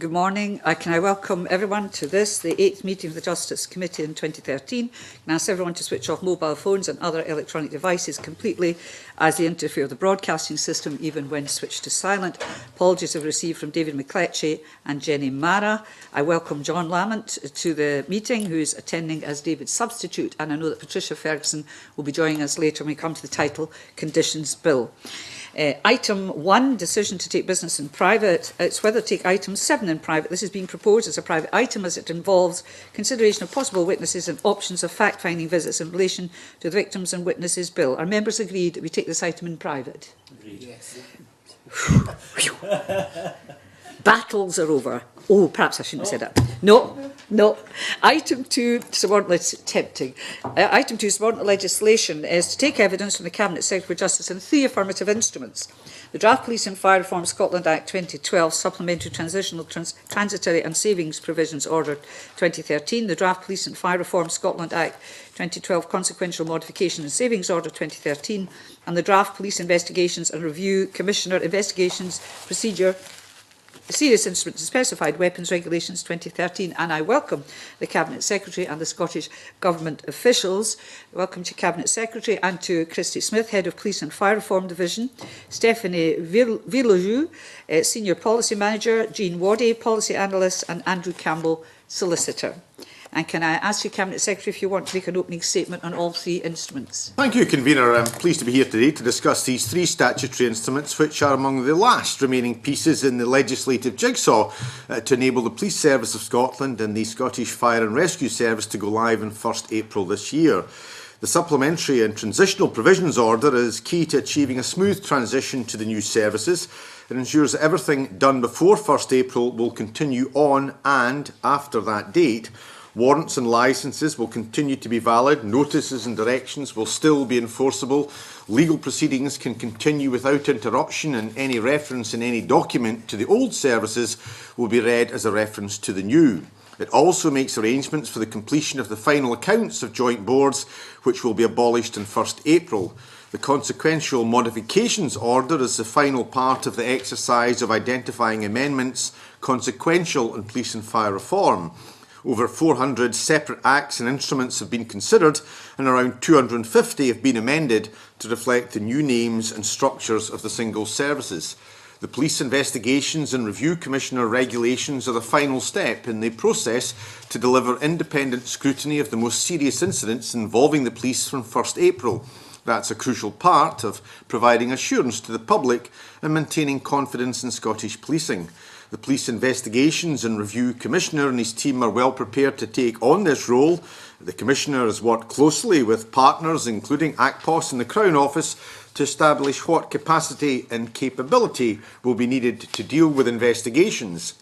Good morning. Can I welcome everyone to this, the 8th meeting of the Justice Committee in 2013. And ask everyone to switch off mobile phones and other electronic devices completely as they interfere with the broadcasting system, even when switched to silent. Apologies have received from David McCletchie and Jenny Mara. I welcome John Lamont to the meeting, who is attending as David's substitute. And I know that Patricia Ferguson will be joining us later when we come to the title Conditions Bill. Item 1, decision to take business in private. It's whether to take item 7 in private. This is being proposed as a private item as it involves consideration of possible witnesses and options of fact-finding visits in relation to the Victims and Witnesses Bill. Are members agreed that we take this item in private? Agreed. Yes. Battles are over. Oh, perhaps I shouldn't have said that. No. Item 2, subordinate, tempting. Item 2, subordinate legislation is to take evidence from the Cabinet Secretary for Justice in 3 affirmative instruments. The Draft Police and Fire Reform Scotland Act 2012, Supplementary, Transitional, Transitory and Savings Provisions Order 2013, the Draft Police and Fire Reform Scotland Act 2012, Consequential Modifications and Savings Order 2013, and the Draft Police Investigations and Review Commissioner Investigations Procedure Serious Instruments and Specified Weapons Regulations 2013, and I welcome the Cabinet Secretary and the Scottish Government officials. Welcome to Cabinet Secretary and to Christie Smith, Head of Police and Fire Reform Division, Stephanie Virlogeux, Senior Policy Manager, Jean Waddie, Policy Analyst, and Andrew Campbell, Solicitor. And can I ask you, Cabinet Secretary, if you want to make an opening statement on all 3 instruments? Thank you, Convener. I'm pleased to be here today to discuss these 3 statutory instruments, which are among the last remaining pieces in the legislative jigsaw to enable the Police Service of Scotland and the Scottish Fire and Rescue Service to go live on 1st April this year. The Supplementary and Transitional Provisions Order is key to achieving a smooth transition to the new services. It ensures that everything done before 1st April will continue on and after that date. Warrants and licences will continue to be valid, notices and directions will still be enforceable, legal proceedings can continue without interruption, and any reference in any document to the old services will be read as a reference to the new. It also makes arrangements for the completion of the final accounts of joint boards, which will be abolished on 1st April. The Consequential Modifications Order is the final part of the exercise of identifying amendments consequential in police and fire reform. Over 400 separate acts and instruments have been considered, and around 250 have been amended to reflect the new names and structures of the single services. The Police Investigations and Review Commissioner regulations are the final step in the process to deliver independent scrutiny of the most serious incidents involving the police from 1st April. That's a crucial part of providing assurance to the public and maintaining confidence in Scottish policing. The Police Investigations and Review Commissioner and his team are well prepared to take on this role. The Commissioner has worked closely with partners, including ACPOS and the Crown Office, to establish what capacity and capability will be needed to deal with investigations.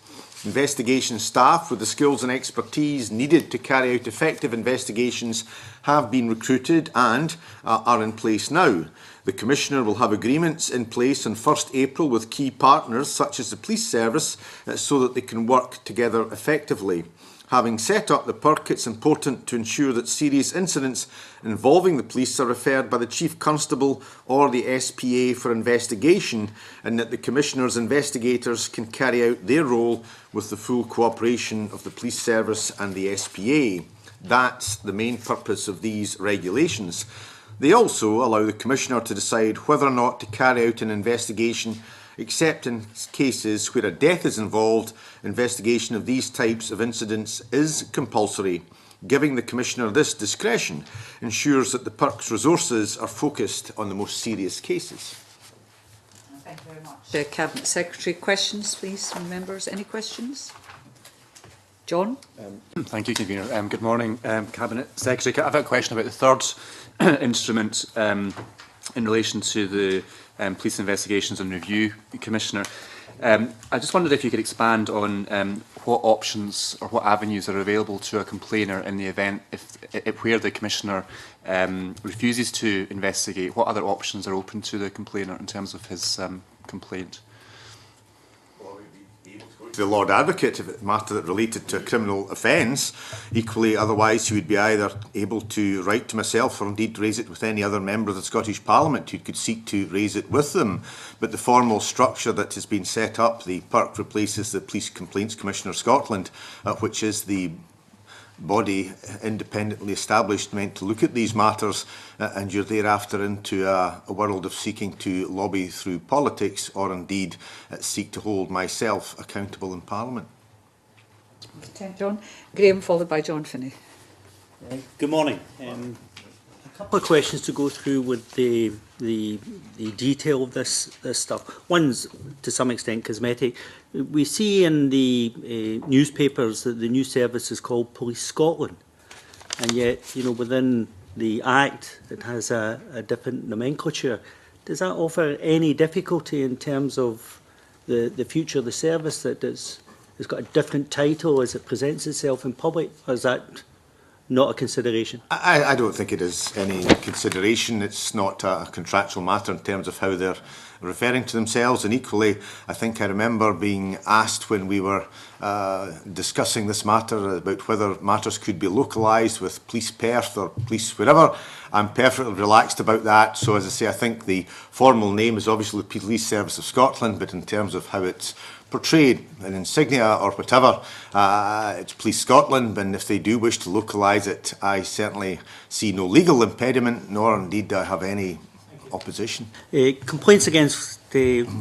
Investigation staff with the skills and expertise needed to carry out effective investigations have been recruited and are in place now. The Commissioner will have agreements in place on 1st April with key partners such as the Police Service so that they can work together effectively. Having set up the PERC, it's important to ensure that serious incidents involving the police are referred by the Chief Constable or the SPA for investigation, and that the Commissioner's investigators can carry out their role with the full cooperation of the Police Service and the SPA. That's the main purpose of these regulations. They also allow the Commissioner to decide whether or not to carry out an investigation, except in cases where a death is involved. Investigation of these types of incidents is compulsory. Giving the Commissioner this discretion ensures that the PERC's resources are focused on the most serious cases. Thank you very much. Cabinet Secretary, questions please from members? Any questions? John? Thank you, Convener. Good morning, Cabinet Secretary. I've got a question about the 3rd instrument in relation to the Police Investigations and Review Commissioner. I just wondered if you could expand on what options or what avenues are available to a complainer in the event if where the Commissioner refuses to investigate. What other options are open to the complainer in terms of his complaint? Well, we'd be able to go the Lord Advocate if it matter that related to a criminal offence. Equally, otherwise, he would be either able to write to myself or indeed raise it with any other member of the Scottish Parliament who could seek to raise it with them. But the formal structure that has been set up, the PERC replaces the Police Complaints Commissioner of Scotland, which is the body independently established meant to look at these matters, and you're thereafter into a world of seeking to lobby through politics or indeed seek to hold myself accountable in Parliament. John. Graham, followed by John Finney. Good morning. A couple of questions to go through with the detail of this stuff. One's to some extent cosmetic. We see in the newspapers that the new service is called Police Scotland, and yet, you know, within the Act it has a different nomenclature. Does that offer any difficulty in terms of the future of the service, that it's got a different title as it presents itself in public, or is that not a consideration? I don't think it is any consideration. It's not a contractual matter in terms of how they're referring to themselves, and equally I think I remember being asked when we were discussing this matter about whether matters could be localised with Police Perth or Police wherever. I'm perfectly relaxed about that. So as I say, I think the formal name is obviously the Police Service of Scotland, but in terms of how it's portrayed, an insignia or whatever, it's Police Scotland, and if they do wish to localise it, I certainly see no legal impediment, nor indeed do I have any opposition. Complaints against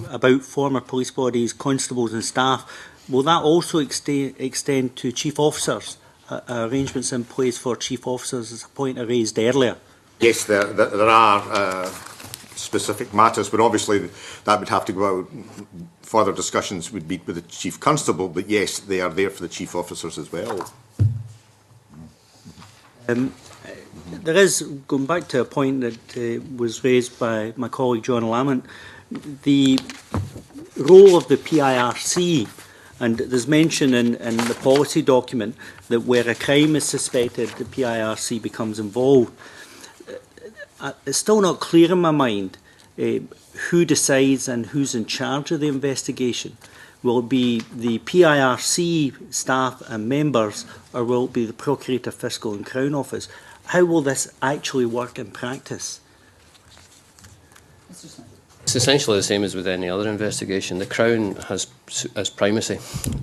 about former police bodies, constables and staff, will that also extend to chief officers? Arrangements in place for chief officers, as a point I raised earlier? Yes, there are specific matters, but obviously that would have to go out. Further discussions would be with the chief constable, but yes, they are there for the chief officers as well. There is, going back to a point that was raised by my colleague John Lamont, the role of the PIRC, and there's mention in the policy document that where a crime is suspected, the PIRC becomes involved. It's still not clear in my mind who decides and who's in charge of the investigation. Will it be the PIRC staff and members, or will it be the Procurator Fiscal and Crown Office? How will this actually work in practice? It's essentially the same as with any other investigation. The Crown has primacy,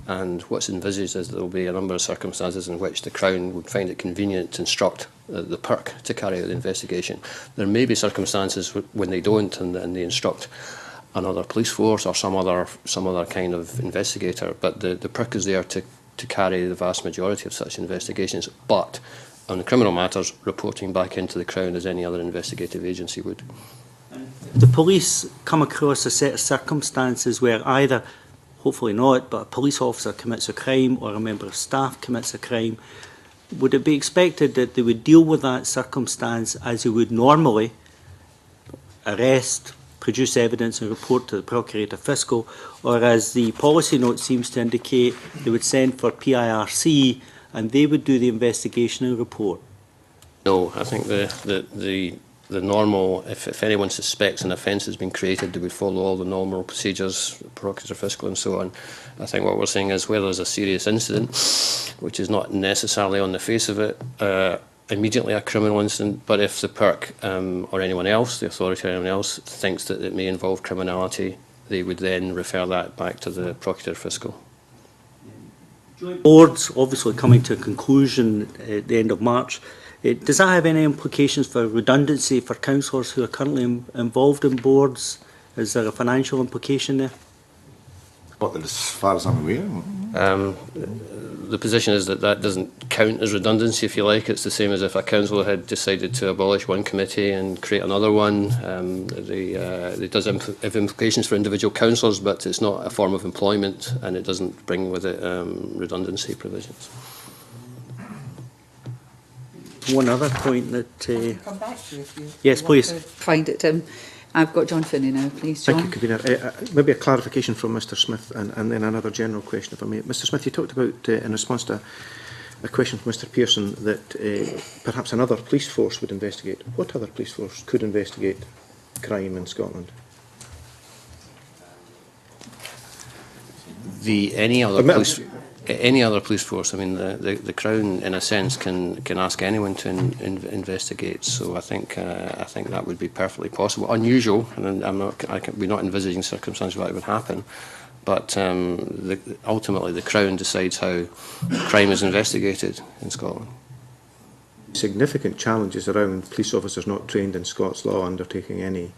and what's envisaged is there will be a number of circumstances in which the Crown would find it convenient to instruct the PERC to carry out the investigation. There may be circumstances when they don't, and they instruct another police force or some other kind of investigator, but the PERC is there to carry the vast majority of such investigations, but on the criminal matters, reporting back into the Crown as any other investigative agency would. The police come across a set of circumstances where either, hopefully not, but a police officer commits a crime or a member of staff commits a crime. Would it be expected that they would deal with that circumstance as they would normally, arrest, produce evidence and report to the Procurator Fiscal, or as the policy note seems to indicate, they would send for PIRC and they would do the investigation and report? No, I think the normal, if anyone suspects an offence has been created, they would follow all the normal procedures, Procurator Fiscal and so on. I think what we're saying is where there's a serious incident, which is not necessarily on the face of it immediately a criminal incident, but if the PERC or anyone else, the authority or anyone else, thinks that it may involve criminality, they would then refer that back to the Procurator Fiscal. Boards obviously coming to a conclusion at the end of March. Does that have any implications for redundancy for councillors who are currently involved in boards? Is there a financial implication there? Not as far as I'm aware. The position is that doesn't count as redundancy, if you like. It's the same as if a council had decided to abolish one committee and create another one. It does have implications for individual councillors, but it's not a form of employment, and it doesn't bring with it redundancy provisions. One other point that... Come back to you if you yes, please. Find it. I've got John Finney now, please. John. Thank you, Convener. Maybe a clarification from Mr Smith and then another general question, if I may. Mr Smith, you talked about, in response to a question from Mr Pearson, that perhaps another police force would investigate. What other police force could investigate crime in Scotland? any other police force. I mean, the Crown, in a sense, can ask anyone to investigate. So I think that would be perfectly possible. Unusual, and we're not envisaging circumstances where it would happen. But ultimately, the Crown decides how crime is investigated in Scotland. Significant challenges around police officers not trained in Scots law undertaking any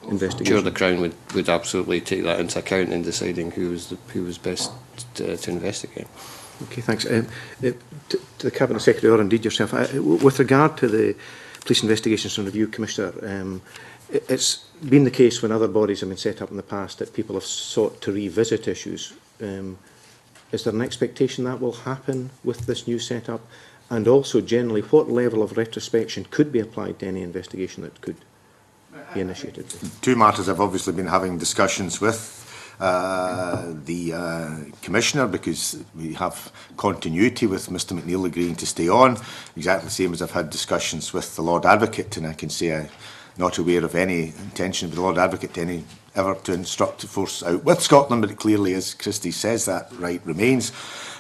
investigation. Sure, the Crown would absolutely take that into account in deciding who was best to investigate. Okay, thanks. To the Cabinet Secretary, or indeed yourself, with regard to the Police Investigations and Review Commissioner, it's been the case when other bodies have been set up in the past that people have sought to revisit issues. Is there an expectation that will happen with this new setup? And also, generally, what level of retrospection could be applied to any investigation that could be initiated? Two matters I've obviously been having discussions with the Commissioner, because we have continuity with Mr McNeill agreeing to stay on, exactly the same as I've had discussions with the Lord Advocate, and I can say I'm not aware of any intention of the Lord Advocate ever to instruct the force out with Scotland, but clearly, as Christie says, that right remains.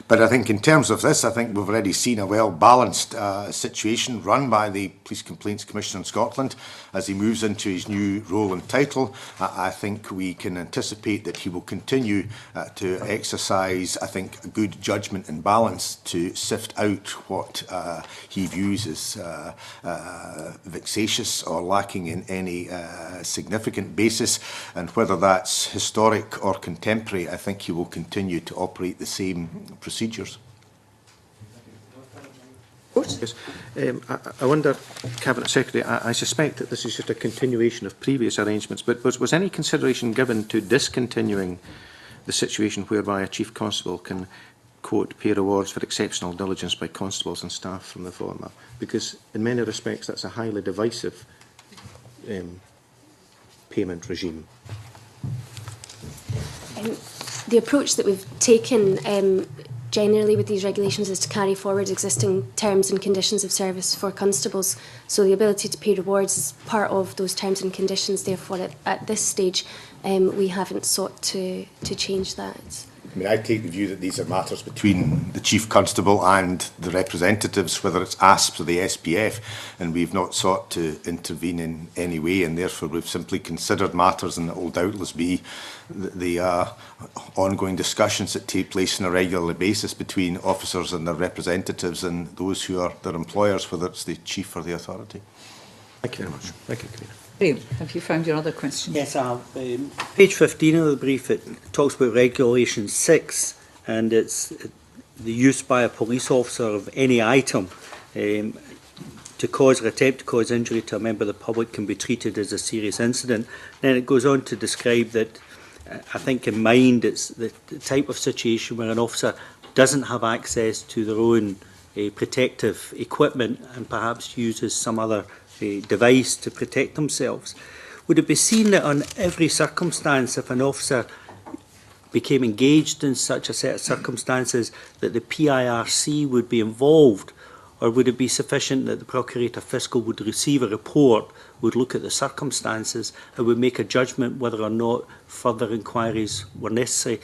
But I think in terms of this, I think we've already seen a well-balanced situation run by the Police Complaints Commissioner in Scotland as he moves into his new role and title. I think we can anticipate that he will continue to exercise, I think, a good judgment and balance to sift out what he views as vexatious or lacking in any significant basis, and whether that's historic or contemporary, I think he will continue to operate the same procedures. Yes. I wonder, Cabinet Secretary, I suspect that this is just a continuation of previous arrangements, but was any consideration given to discontinuing the situation whereby a Chief Constable can, quote, pay rewards for exceptional diligence by constables and staff from the former? Because in many respects that's a highly divisive payment regime. The approach that we've taken generally with these regulations is to carry forward existing terms and conditions of service for constables. So the ability to pay rewards is part of those terms and conditions. Therefore, at this stage, we haven't sought to change that. I mean, I take the view that these are matters between the Chief Constable and the representatives, whether it's ASPs or the SPF, and we've not sought to intervene in any way, and therefore we've simply considered matters, and it will doubtless be the ongoing discussions that take place on a regular basis between officers and their representatives and those who are their employers, whether it's the Chief or the authority. Thank you very much. Thank you, Commissioner. Graham, have you found your other question? Yes, I have. Page 15 of the brief, it talks about Regulation 6, and it's the use by a police officer of any item to cause or attempt to cause injury to a member of the public can be treated as a serious incident. Then it goes on to describe that, I think in mind, it's the type of situation where an officer doesn't have access to their own protective equipment and perhaps uses some other device to protect themselves. Would it be seen that on every circumstance, if an officer became engaged in such a set of circumstances, that the PIRC would be involved, or would it be sufficient that the Procurator Fiscal would receive a report, would look at the circumstances and would make a judgment whether or not further inquiries were necessary?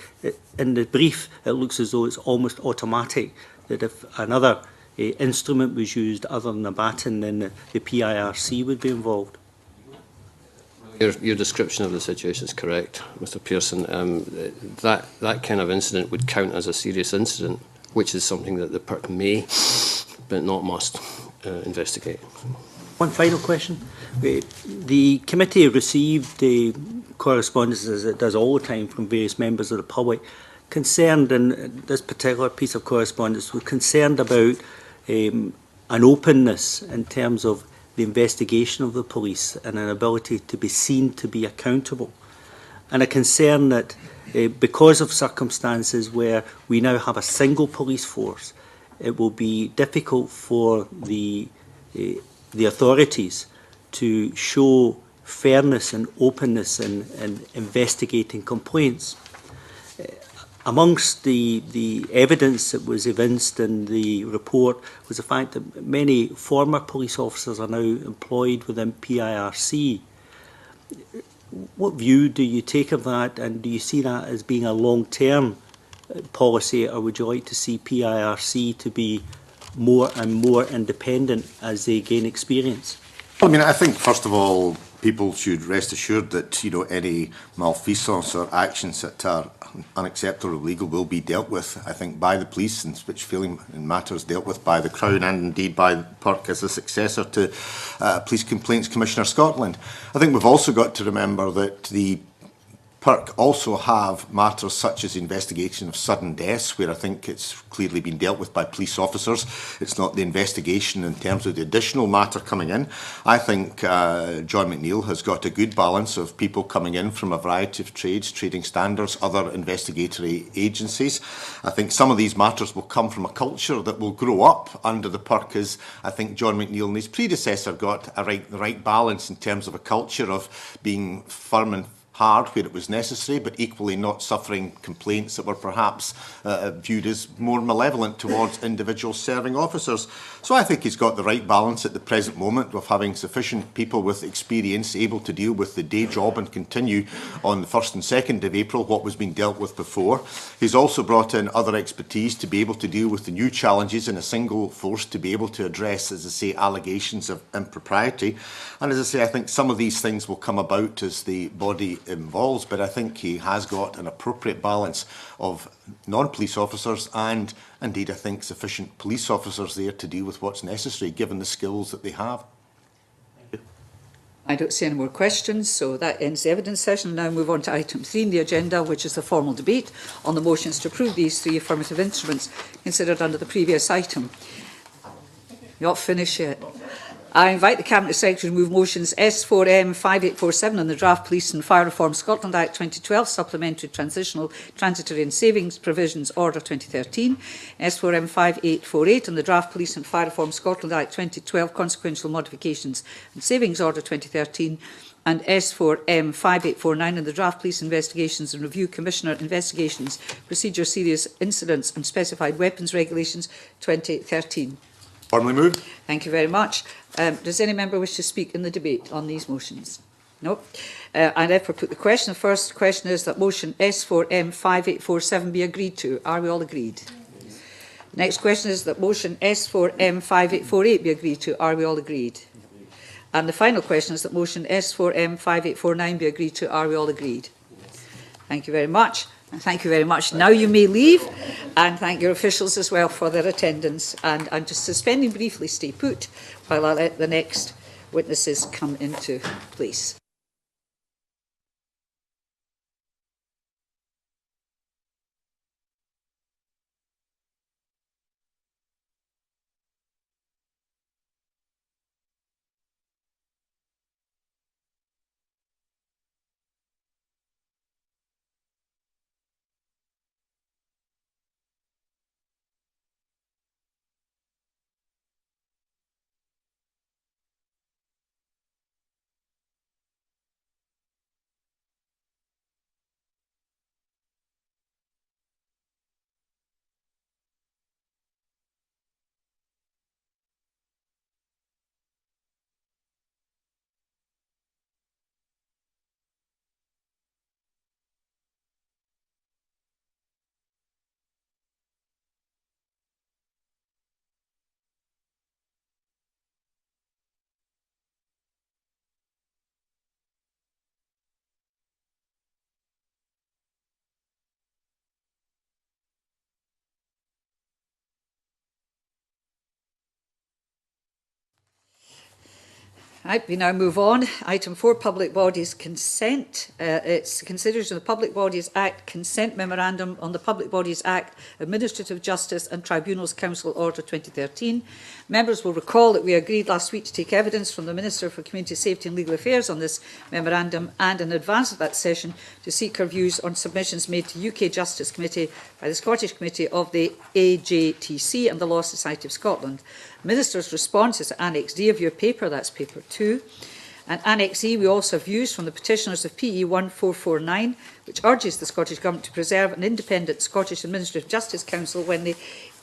In the brief, it looks as though it's almost automatic that if another instrument was used other than a baton, then the PIRC would be involved. Your description of the situation is correct, Mr Pearson. That kind of incident would count as a serious incident, which is something that the PIRC may, but not must, investigate. One final question. The committee received correspondence, as it does all the time, from various members of the public concerned, and this particular piece of correspondence was concerned about an openness in terms of the investigation of the police and an ability to be seen to be accountable, and a concern that because of circumstances where we now have a single police force, it will be difficult for the authorities to show fairness and openness in investigating complaints. Amongst the evidence that was evinced in the report was the fact that many former police officers are now employed within PIRC. What view do you take of that, and do you see that as being a long-term policy, or would you like to see PIRC to be more and more independent as they gain experience? I mean, I think, first of all, people should rest assured that, any malfeasance or actions that are unacceptable or illegal will be dealt with, I think, by the police, and which feeling in matters dealt with by the Crown and indeed by PIRC as a successor to Police Complaints Commissioner Scotland. I think we've also got to remember that the PIRC also have matters such as investigation of sudden deaths, where I think it's clearly been dealt with by police officers. It's not the investigation in terms of the additional matter coming in. I think John McNeill has got a good balance of people coming in from a variety of trades, trading standards, other investigatory agencies. I think some of these matters will come from a culture that will grow up under the PIRC, as I think John McNeill and his predecessor got the right balance in terms of a culture of being firm and hard where it was necessary, but equally not suffering complaints that were perhaps viewed as more malevolent towards individual serving officers. So I think he's got the right balance at the present moment of having sufficient people with experience able to deal with the day job and continue on the 1st and 2nd of April what was being dealt with before. He's also brought in other expertise to be able to deal with the new challenges in a single force, to be able to address, as I say, allegations of impropriety. And as I say, I think some of these things will come about as the body involves, but I think he has got an appropriate balance of non-police officers and indeed I think sufficient police officers there to deal with what's necessary given the skills that they have. I don't see any more questions, so that ends the evidence session. Now move on to item 3 in the agenda, which is the formal debate on the motions to approve these 3 affirmative instruments considered under the previous item. You're not finished yet. I invite the Cabinet Secretary to move motions S4M 5847 on the Draft Police and Fire Reform Scotland Act 2012, Supplementary, Transitional, Transitory and Savings Provisions Order 2013, S4M 5848 on the Draft Police and Fire Reform Scotland Act 2012, Consequential Modifications and Savings Order 2013, and S4M 5849 on the Draft Police Investigations and Review Commissioner Investigations, Procedure, Serious Incidents and Specified Weapons Regulations 2013. Formally moved. Thank you very much. Does any member wish to speak in the debate on these motions? No. I therefore put the question. The first question is that motion S4M 5847 be agreed to. Are we all agreed? Yes. Next question is that motion S4M 5848 be agreed to. Are we all agreed? Yes. And the final question is that motion S4M 5849 be agreed to. Are we all agreed? Yes. Thank you very much. Thank you very much. Now you may leave, and thank your officials as well for their attendance. And I'm just suspending briefly, stay put, while I let the next witnesses come into place. Right, we now move on. Item 4, Public Bodies Consent. It's consideration of the Public Bodies Act Consent Memorandum on the Public Bodies Act, Administrative Justice and Tribunals Council Order 2013. Members will recall that we agreed last week to take evidence from the Minister for Community Safety and Legal Affairs on this memorandum, and in advance of that session to seek her views on submissions made to UK Justice Committee by the Scottish Committee of the AJTC and the Law Society of Scotland. Minister's response is Annex D of your paper, that's paper 2. And Annex E, we also have views from the petitioners of PE 1449, which urges the Scottish Government to preserve an independent Scottish Administrative Justice Council when the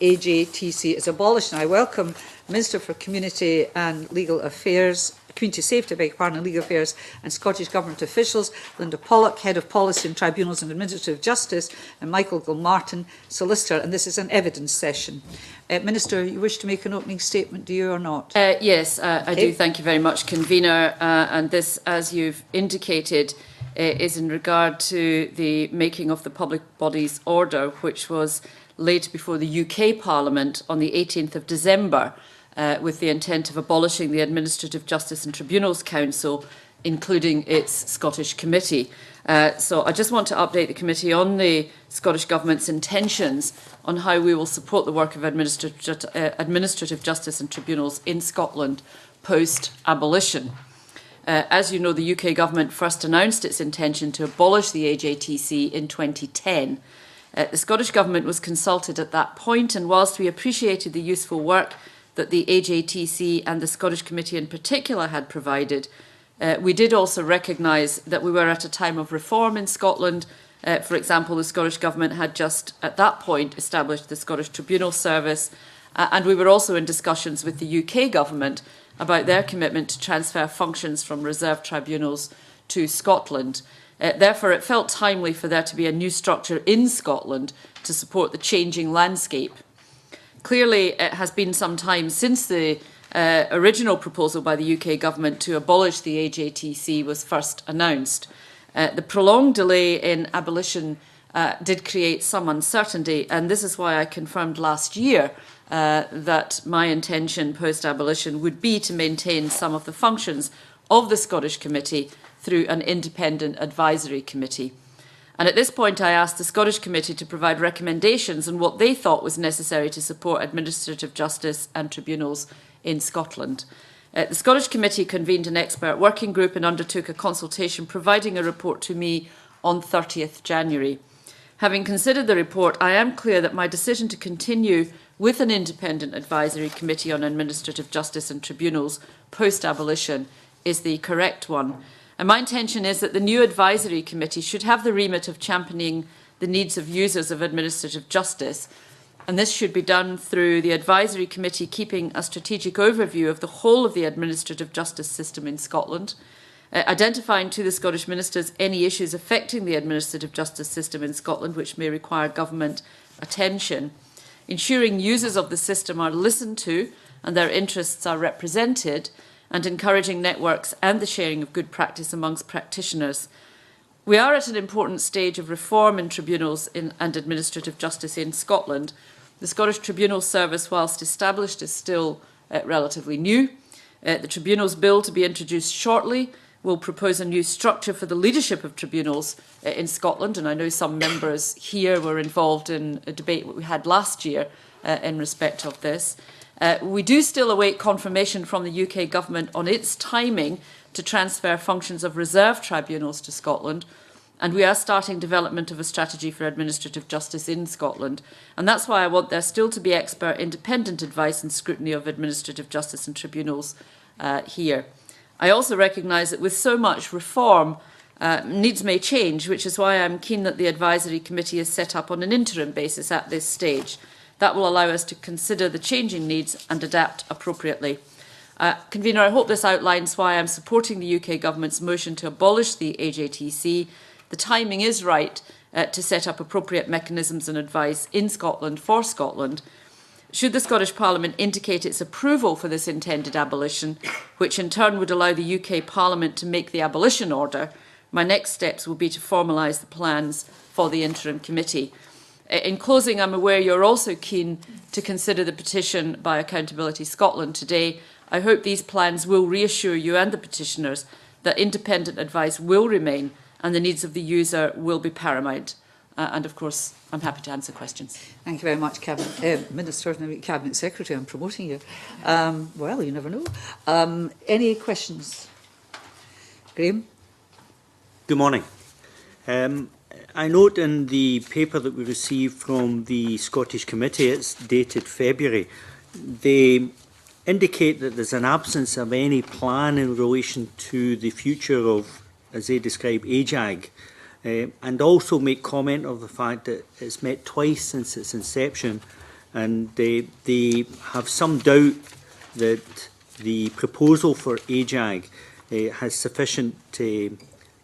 AJTC is abolished. And I welcome Minister for Community and Legal Affairs, Community Safety, and Legal Affairs, and Scottish Government officials, Linda Pollock, Head of Policy and Tribunals and Administrative Justice, and Michael Gilmartin, Solicitor, and this is an evidence session. Minister, you wish to make an opening statement, do you or not? Yes, I do. Thank you very much, Convener. And this, as you've indicated, is in regard to the making of the Public Bodies Order, which was laid before the UK Parliament on the 18th of December with the intent of abolishing the Administrative Justice and Tribunals Council, including its Scottish Committee. So I just want to update the committee on the Scottish Government's intentions on how we will support the work of administrative justice and tribunals in Scotland post-abolition. As you know, the UK Government first announced its intention to abolish the AJTC in 2010. The Scottish Government was consulted at that point, and whilst we appreciated the useful work that the AJTC and the Scottish Committee in particular had provided, we did also recognise that we were at a time of reform in Scotland. For example, the Scottish Government had just at that point established the Scottish Tribunal Service, and we were also in discussions with the UK Government about their commitment to transfer functions from reserved tribunals to Scotland. Therefore, it felt timely for there to be a new structure in Scotland to support the changing landscape. Clearly, it has been some time since the original proposal by the UK Government to abolish the AJTC was first announced. The prolonged delay in abolition did create some uncertainty, and this is why I confirmed last year that my intention post-abolition would be to maintain some of the functions of the Scottish Committee through an independent advisory committee. And at this point, I asked the Scottish Committee to provide recommendations on what they thought was necessary to support administrative justice and tribunals in Scotland. The Scottish Committee convened an expert working group and undertook a consultation, providing a report to me on 30th January. Having considered the report, I am clear that my decision to continue with an independent advisory committee on administrative justice and tribunals post-abolition is the correct one. And my intention is that the new advisory committee should have the remit of championing the needs of users of administrative justice, and this should be done through the advisory committee keeping a strategic overview of the whole of the administrative justice system in Scotland, identifying to the Scottish ministers any issues affecting the administrative justice system in Scotland which may require government attention, ensuring users of the system are listened to and their interests are represented, and encouraging networks and the sharing of good practice amongst practitioners. We are at an important stage of reform in tribunals and administrative justice in Scotland. The Scottish Tribunal Service, whilst established, is still relatively new. The Tribunals Bill, to be introduced shortly, will propose a new structure for the leadership of tribunals in Scotland, and I know some members here were involved in a debate that we had last year in respect of this. We do still await confirmation from the UK Government on its timing to transfer functions of reserve tribunals to Scotland, and we are starting development of a strategy for administrative justice in Scotland. And that's why I want there still to be expert independent advice and scrutiny of administrative justice and tribunals here. I also recognise that with so much reform, needs may change, which is why I'm keen that the advisory committee is set up on an interim basis at this stage. That will allow us to consider the changing needs and adapt appropriately. Convener, I hope this outlines why I'm supporting the UK Government's motion to abolish the AJTC. The timing is right to set up appropriate mechanisms and advice in Scotland for Scotland. Should the Scottish Parliament indicate its approval for this intended abolition, which in turn would allow the UK Parliament to make the abolition order, my next steps will be to formalise the plans for the interim committee. In closing, I'm aware you're also keen to consider the petition by Accountability Scotland today. I hope these plans will reassure you and the petitioners that independent advice will remain and the needs of the user will be paramount. And of course, I'm happy to answer questions. Thank you very much, Minister and Cabinet Secretary. I'm promoting you. Well, you never know. Any questions? Graham? Good morning. I note in the paper that we received from the Scottish Committee, it's dated February, they indicate that there's an absence of any plan in relation to the future of, as they describe, AJAG, and also make comment of the fact that it's met twice since its inception, and they have some doubt that the proposal for AJAG has sufficient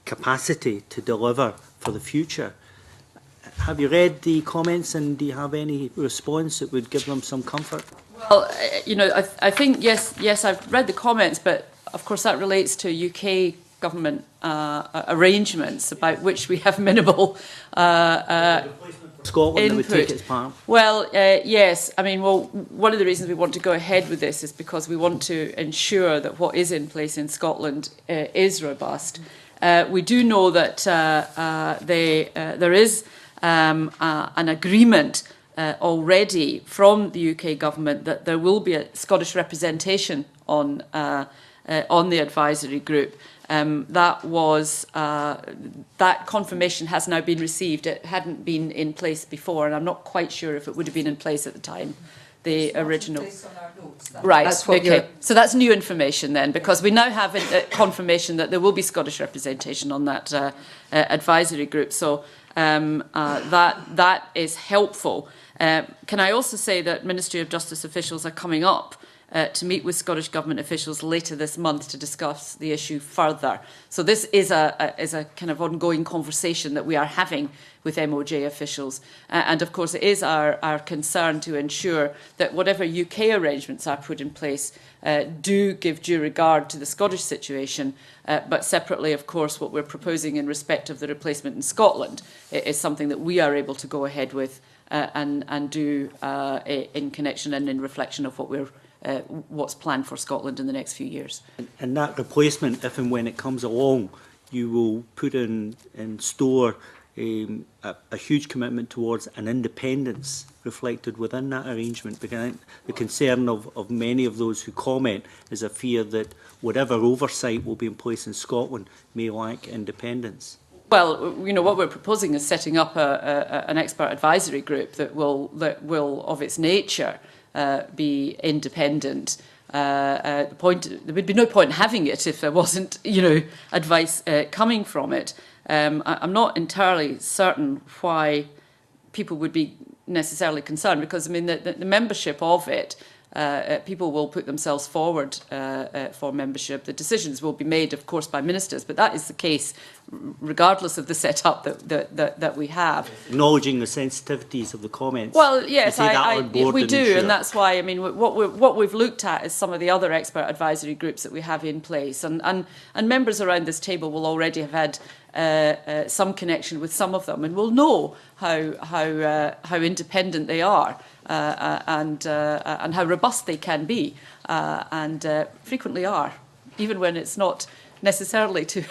capacity to deliver for the future. Have you read the comments, and do you have any response that would give them some comfort? Well, I think, yes, I've read the comments, but of course that relates to UK government arrangements about which we have minimal Scotland input. that would take its part? Well, yes. I mean, one of the reasons we want to go ahead with this is because we want to ensure that what is in place in Scotland is robust. We do know that there is an agreement already from the UK government that there will be a Scottish representation on the advisory group. That confirmation has now been received. It hadn't been in place before, and I'm not quite sure if it would have been in place at the time. The original. Right. That's what okay. So that's new information then, because we now have confirmation that there will be Scottish representation on that advisory group. So that is helpful. Can I also say that Ministry of Justice officials are coming up to meet with Scottish Government officials later this month to discuss the issue further. So this is a kind of ongoing conversation that we are having with MOJ officials. And of course it is our concern to ensure that whatever UK arrangements are put in place do give due regard to the Scottish situation, but separately, of course, what we're proposing in respect of the replacement in Scotland is something that we are able to go ahead with and do in connection and in reflection of what's planned for Scotland in the next few years. And that replacement, if and when it comes along, you will put in store a huge commitment towards an independence reflected within that arrangement, because the concern of many of those who comment is a fear that whatever oversight will be in place in Scotland may lack independence. Well, what we're proposing is setting up an expert advisory group that will of its nature, be independent. There would be no point in having it if there wasn't, advice coming from it. I'm not entirely certain why people would be necessarily concerned, because I mean the membership of it, people will put themselves forward for membership. The decisions will be made, of course, by ministers, but that is the case regardless of the setup that we have. Acknowledging the sensitivities of the comments. Well, yes, we do, ensure. and that's why, I mean, what we've looked at is some of the other expert advisory groups that we have in place, and members around this table will already have had some connection with some of them, and will know how independent they are. And how robust they can be, and frequently are, even when it's not necessarily to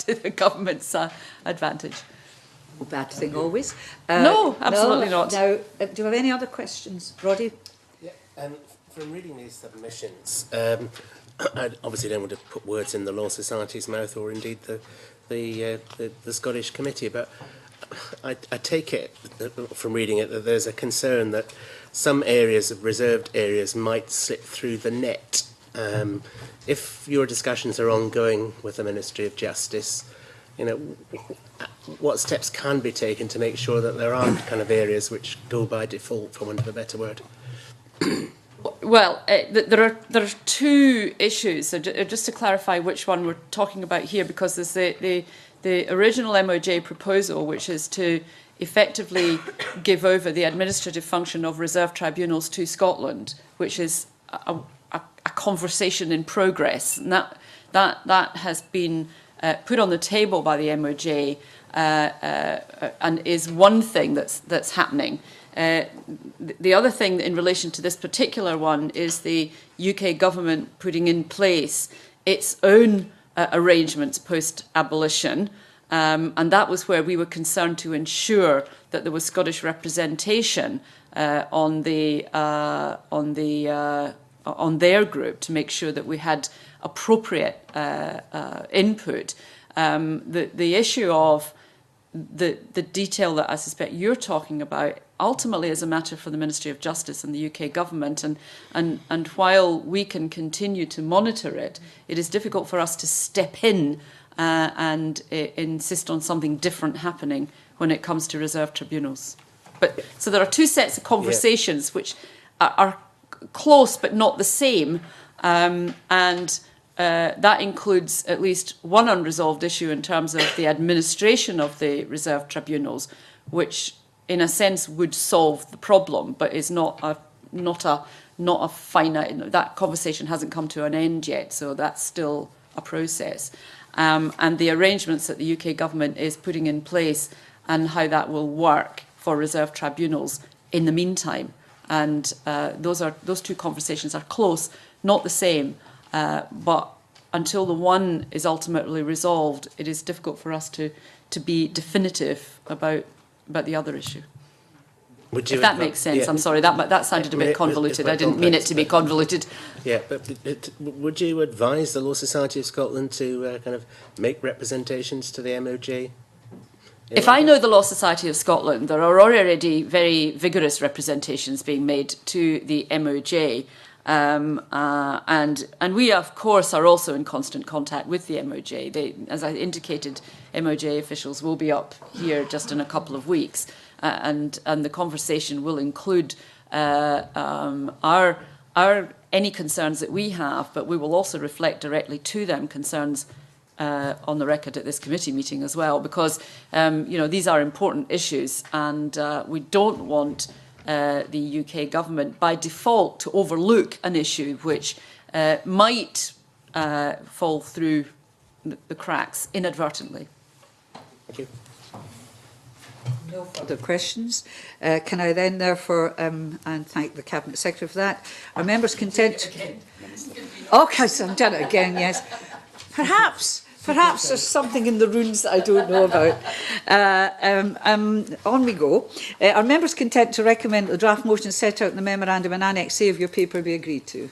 the government's advantage. No bad thing always. No, absolutely not. Now, do you have any other questions, Waddie? Yeah, from reading these submissions, I obviously don't want to put words in the Law Society's mouth, or indeed the Scottish Committee, but I take it from reading it that there's a concern that some areas of reserved areas might slip through the net. If your discussions are ongoing with the Ministry of Justice, what steps can be taken to make sure that there aren't kind of areas which go by default, for want of a better word? Well, there are two issues. So just to clarify which one we're talking about here, because there's the original MOJ proposal, which is to effectively give over the administrative function of reserve tribunals to Scotland, which is a conversation in progress. And that has been put on the table by the MOJ and is one thing that's happening. The other thing in relation to this particular one is the UK government putting in place its own arrangements post-abolition, and that was where we were concerned to ensure that there was Scottish representation on their group, to make sure that we had appropriate input. The issue of the detail that I suspect you're talking about ultimately is a matter for the Ministry of Justice and the UK government, and while we can continue to monitor it, it is difficult for us to step in and insist on something different happening when it comes to reserve tribunals. So there are two sets of conversations which are close but not the same, That includes at least one unresolved issue in terms of the administration of the reserve tribunals, which in a sense would solve the problem, but is not a finite. That conversation hasn't come to an end yet, so that's still a process. And the arrangements that the UK government is putting in place and how that will work for reserve tribunals in the meantime. And those two conversations are close, not the same, but until the one is ultimately resolved, it is difficult for us to be definitive about the other issue. If that makes sense, yeah. I'm sorry, that sounded a bit convoluted. I didn't mean it to be convoluted. Yeah, but would you advise the Law Society of Scotland to kind of make representations to the MOJ? If I know the Law Society of Scotland, there are already very vigorous representations being made to the MOJ. And we, of course, are also in constant contact with the MOJ. As I indicated, MOJ officials will be up here just in a couple of weeks. And the conversation will include any concerns that we have, but we will also reflect directly to them concerns on the record at this committee meeting as well, because these are important issues, and we don't want the UK government by default to overlook an issue which might fall through the cracks inadvertently. Thank you. No further questions. Can I then therefore, and thank the Cabinet Secretary for that, are members content... Okay, so I've done it again, yes. Perhaps there's something in the runes that I don't know about. On we go. Are members content to recommend the draft motion set out in the memorandum and Annex A of your paper be agreed to?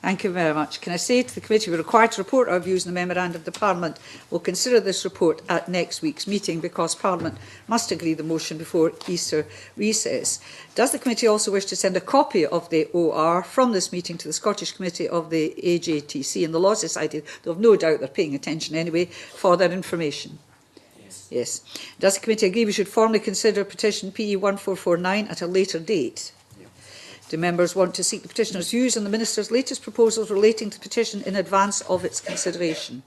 Thank you very much. Can I say to the committee we're required to report our views in the memorandum. The Parliament will consider this report at next week's meeting because Parliament must agree the motion before Easter recess. Does the committee also wish to send a copy of the OR from this meeting to the Scottish Committee of the AJTC and the Law Society? They've no doubt they're paying attention anyway for their information. Yes. Does the committee agree we should formally consider petition PE 1449 at a later date? Do members want to seek the petitioner's views on the Minister's latest proposals relating to the petition in advance of its consideration?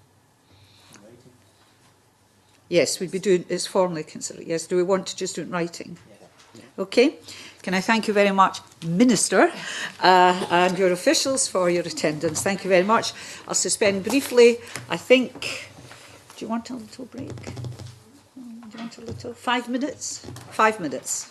Yes, we'd be doing it's formally considered. Yes, do we want to just do it in writing? Okay. Can I thank you very much, Minister, and your officials for your attendance. Thank you very much. I'll suspend briefly. I think, do you want a little break? Do you want a little? 5 minutes? 5 minutes.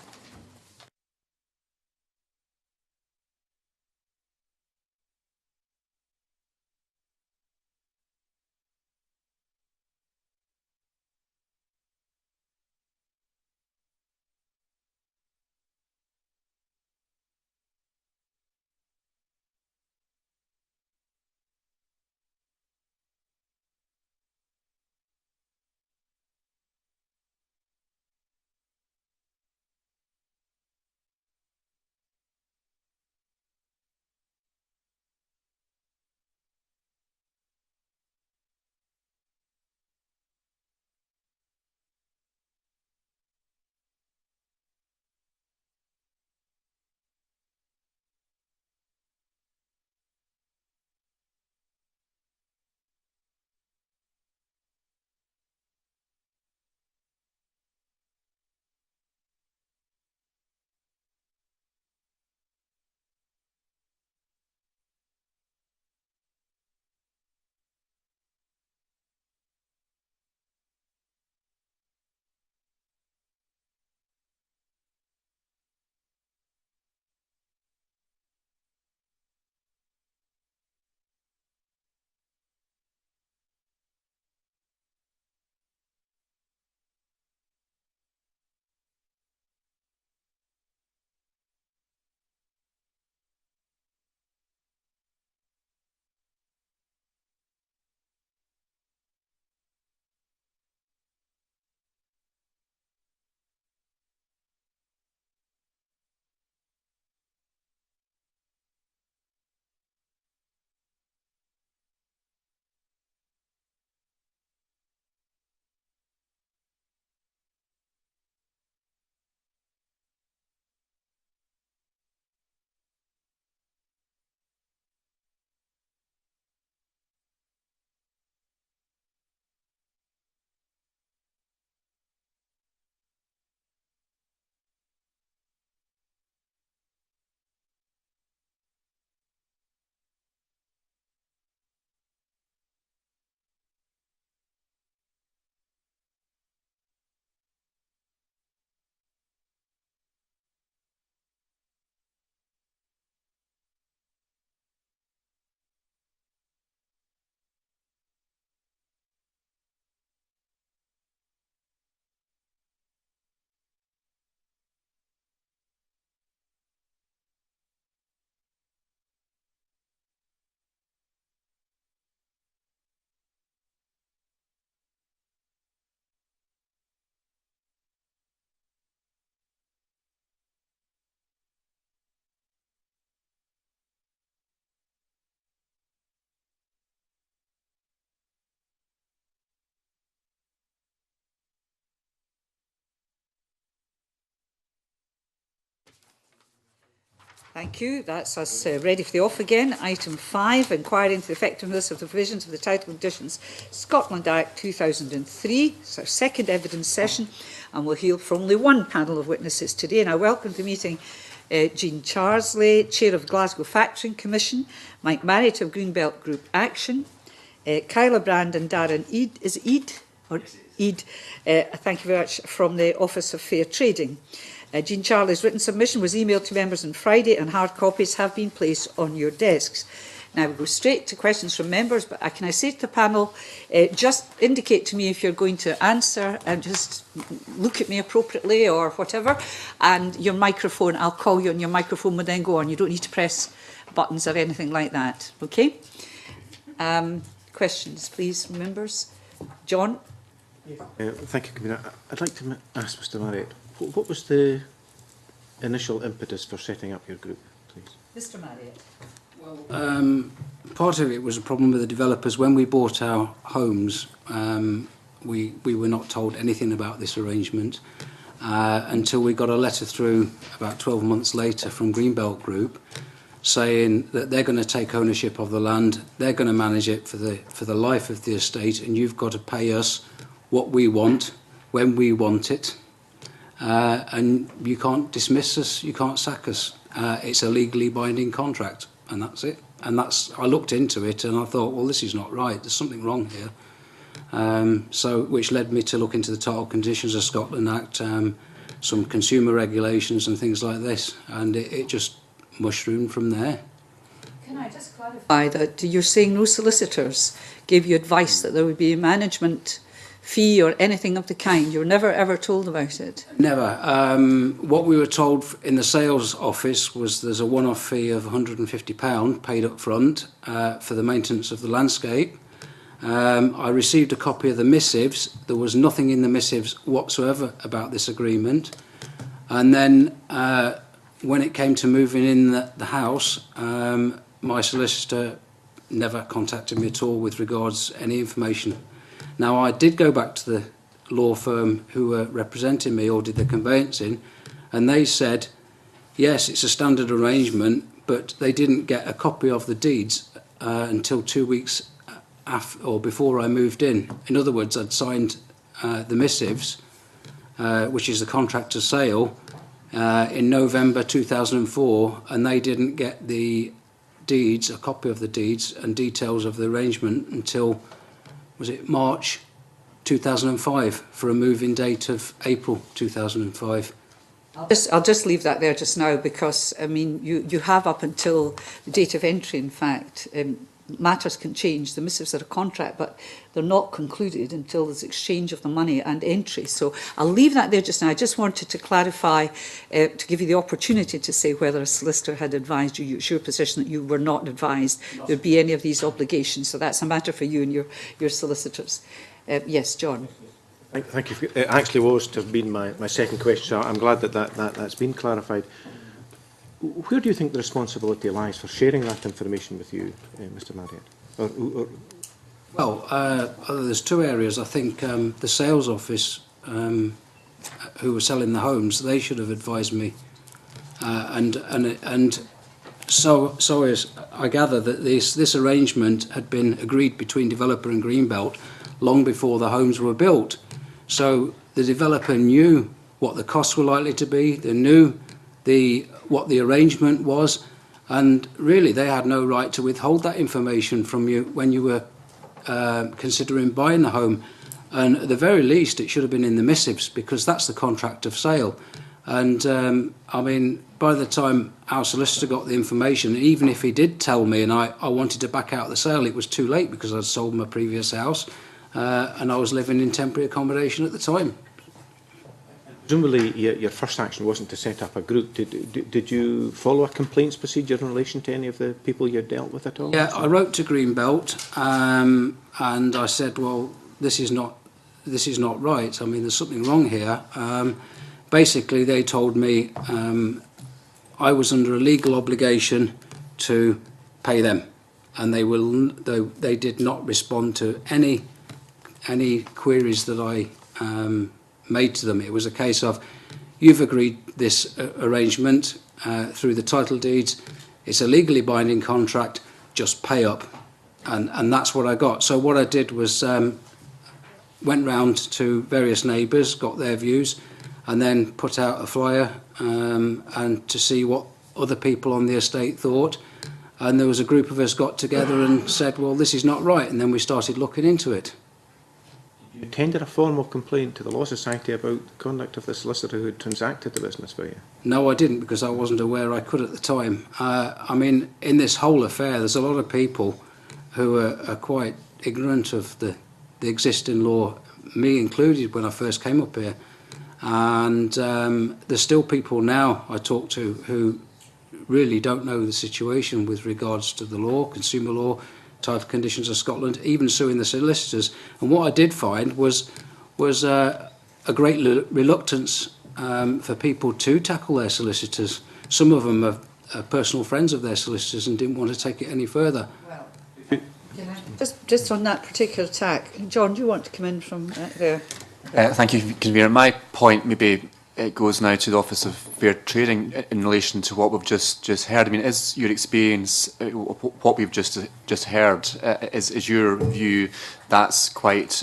Thank you. That's us ready for the off again. Item 5, inquiry into the effectiveness of the provisions of the Title Conditions Scotland Act 2003. It's our second evidence session, and we'll hear from only one panel of witnesses today. And I welcome to the meeting Jean Charsley, Chair of Glasgow Factoring Commission, Mike Marriott of Greenbelt Group Action, Kyla Brand and Darren Eid. Is it Eid? Or Eid? Thank you very much, from the Office of Fair Trading. Jean Charlie's written submission was emailed to members on Friday, and hard copies have been placed on your desks. Now we go straight to questions from members, but can I say to the panel, just indicate to me if you're going to answer, and just look at me appropriately or whatever, and your microphone, I'll call you and your microphone will then go on. You don't need to press buttons or anything like that, okay? Questions, please, members. John? Thank you, Convener. I'd like to ask Mr Marriott, what was the initial impetus for setting up your group, please? Mr Marriott. Well, part of it was a problem with the developers. When we bought our homes, we were not told anything about this arrangement until we got a letter through about 12 months later from Greenbelt Group saying that they're going to take ownership of the land, they're going to manage it for the life of the estate, and you've got to pay us what we want, when we want it, and you can't dismiss us, you can't sack us. It's a legally binding contract, and that's it. And I looked into it and I thought, well, this is not right, there's something wrong here. Which led me to look into the Title Conditions of Scotland Act, some consumer regulations and things like this, and it just mushroomed from there. Can I just clarify that you're saying no solicitors gave you advice that there would be a management fee or anything of the kind? You were never ever told about it? Never. What we were told in the sales office was there's a one-off fee of £150 paid up front for the maintenance of the landscape. I received a copy of the missives. There was nothing in the missives whatsoever about this agreement. And then when it came to moving in the house, my solicitor never contacted me at all with regards to any information. Now, I did go back to the law firm who were representing me or did the conveyancing, and they said, yes, it's a standard arrangement, but they didn't get a copy of the deeds until 2 weeks after or before I moved in. In other words, I'd signed the missives, which is the contract of sale, in November 2004, and they didn't get the deeds, a copy of the deeds and details of the arrangement until, was it March 2005, for a move-in date of April 2005. I'll just leave that there just now, because I mean you have up until the date of entry. In fact, matters can change. The missives are a contract, but they're not concluded until there's exchange of the money and entry. So I'll leave that there just now. I just wanted to clarify, to give you the opportunity to say whether a solicitor had advised you. It's your position that you were not advised there'd be any of these obligations. So that's a matter for you and your solicitors. Yes, John. Thank you. It actually was to have been my second question, so I'm glad that's been clarified. Where do you think the responsibility lies for sharing that information with you, Mr Marriott? Well, there's two areas. I think the sales office, who were selling the homes, they should have advised me. So as I gather that this arrangement had been agreed between developer and Greenbelt long before the homes were built. So the developer knew what the costs were likely to be. They knew what the arrangement was, and really they had no right to withhold that information from you when you were considering buying the home. And at the very least it should have been in the missives, because that's the contract of sale. And I mean, by the time our solicitor got the information, even if he did tell me and I wanted to back out the sale, it was too late, because I'd sold my previous house and I was living in temporary accommodation at the time. Presumably your first action wasn't to set up a group. Did you follow a complaints procedure in relation to any of the people you dealt with at all? Yeah, I wrote to Greenbelt and I said, well, this is not right. I mean, there's something wrong here. Basically, they told me I was under a legal obligation to pay them, and they did not respond to any queries that I made to them. It was a case of, you've agreed this arrangement through the title deeds. It's a legally binding contract, just pay up. And that's what I got. So what I did was went round to various neighbours, got their views, and then put out a flyer and to see what other people on the estate thought. And there was a group of us got together and said, well, this is not right. And then we started looking into it. You tendered a formal complaint to the Law Society about the conduct of the solicitor who had transacted the business for you? No, I didn't, because I wasn't aware I could at the time. I mean, in this whole affair, there's a lot of people who are quite ignorant of the existing law, me included when I first came up here. And there's still people now I talk to who really don't know the situation with regards to the law, consumer law, type of conditions of Scotland, even suing the solicitors. And what I did find was a great reluctance for people to tackle their solicitors. Some of them are personal friends of their solicitors and didn't want to take it any further. Well, just on that particular attack, John, do you want to come in from there? Thank you, Convener. My point maybe it goes now to the Office of Fair Trading in relation to what we've just heard. I mean, is your experience, what we've just heard, is your view that's quite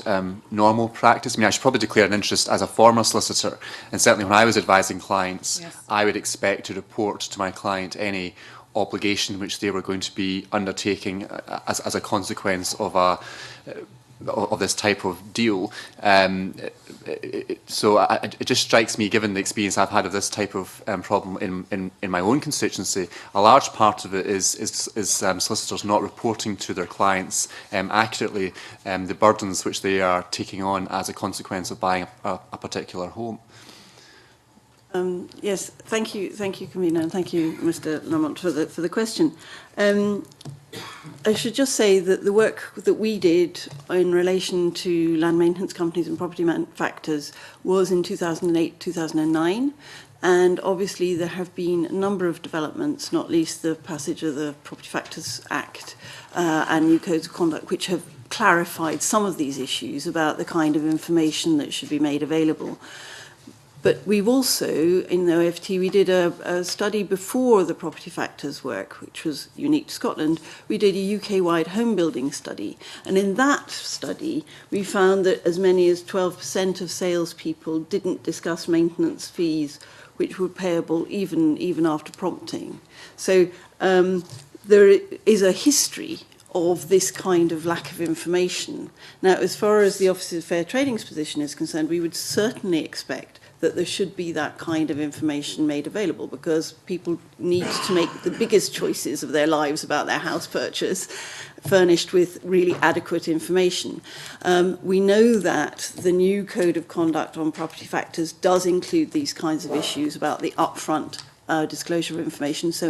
normal practice? I mean, I should probably declare an interest as a former solicitor, and certainly when I was advising clients, yes, I would expect to report to my client any obligation which they were going to be undertaking as a consequence of this type of deal. So it just strikes me, given the experience I've had of this type of problem in my own constituency, a large part of it is solicitors not reporting to their clients accurately the burdens which they are taking on as a consequence of buying a particular home. Yes, thank you, Convener, and thank you, Mr. Lamont, for the question. I should just say that the work that we did in relation to land maintenance companies and property manufacturers was in 2008-2009, and obviously there have been a number of developments, not least the passage of the Property Factors Act and new codes of conduct, which have clarified some of these issues about the kind of information that should be made available. But we've also, in the OFT, we did a study before the property factors work, which was unique to Scotland. We did a UK-wide home building study. And in that study, we found that as many as 12% of salespeople didn't discuss maintenance fees, which were payable even after prompting. So there is a history of this kind of lack of information. Now, as far as the Office of Fair Trading's position is concerned, we would certainly expect that there should be that kind of information made available, because people need to make the biggest choices of their lives about their house purchase furnished with really adequate information. We know that the new Code of Conduct on Property Factors does include these kinds of issues about the upfront disclosure of information, so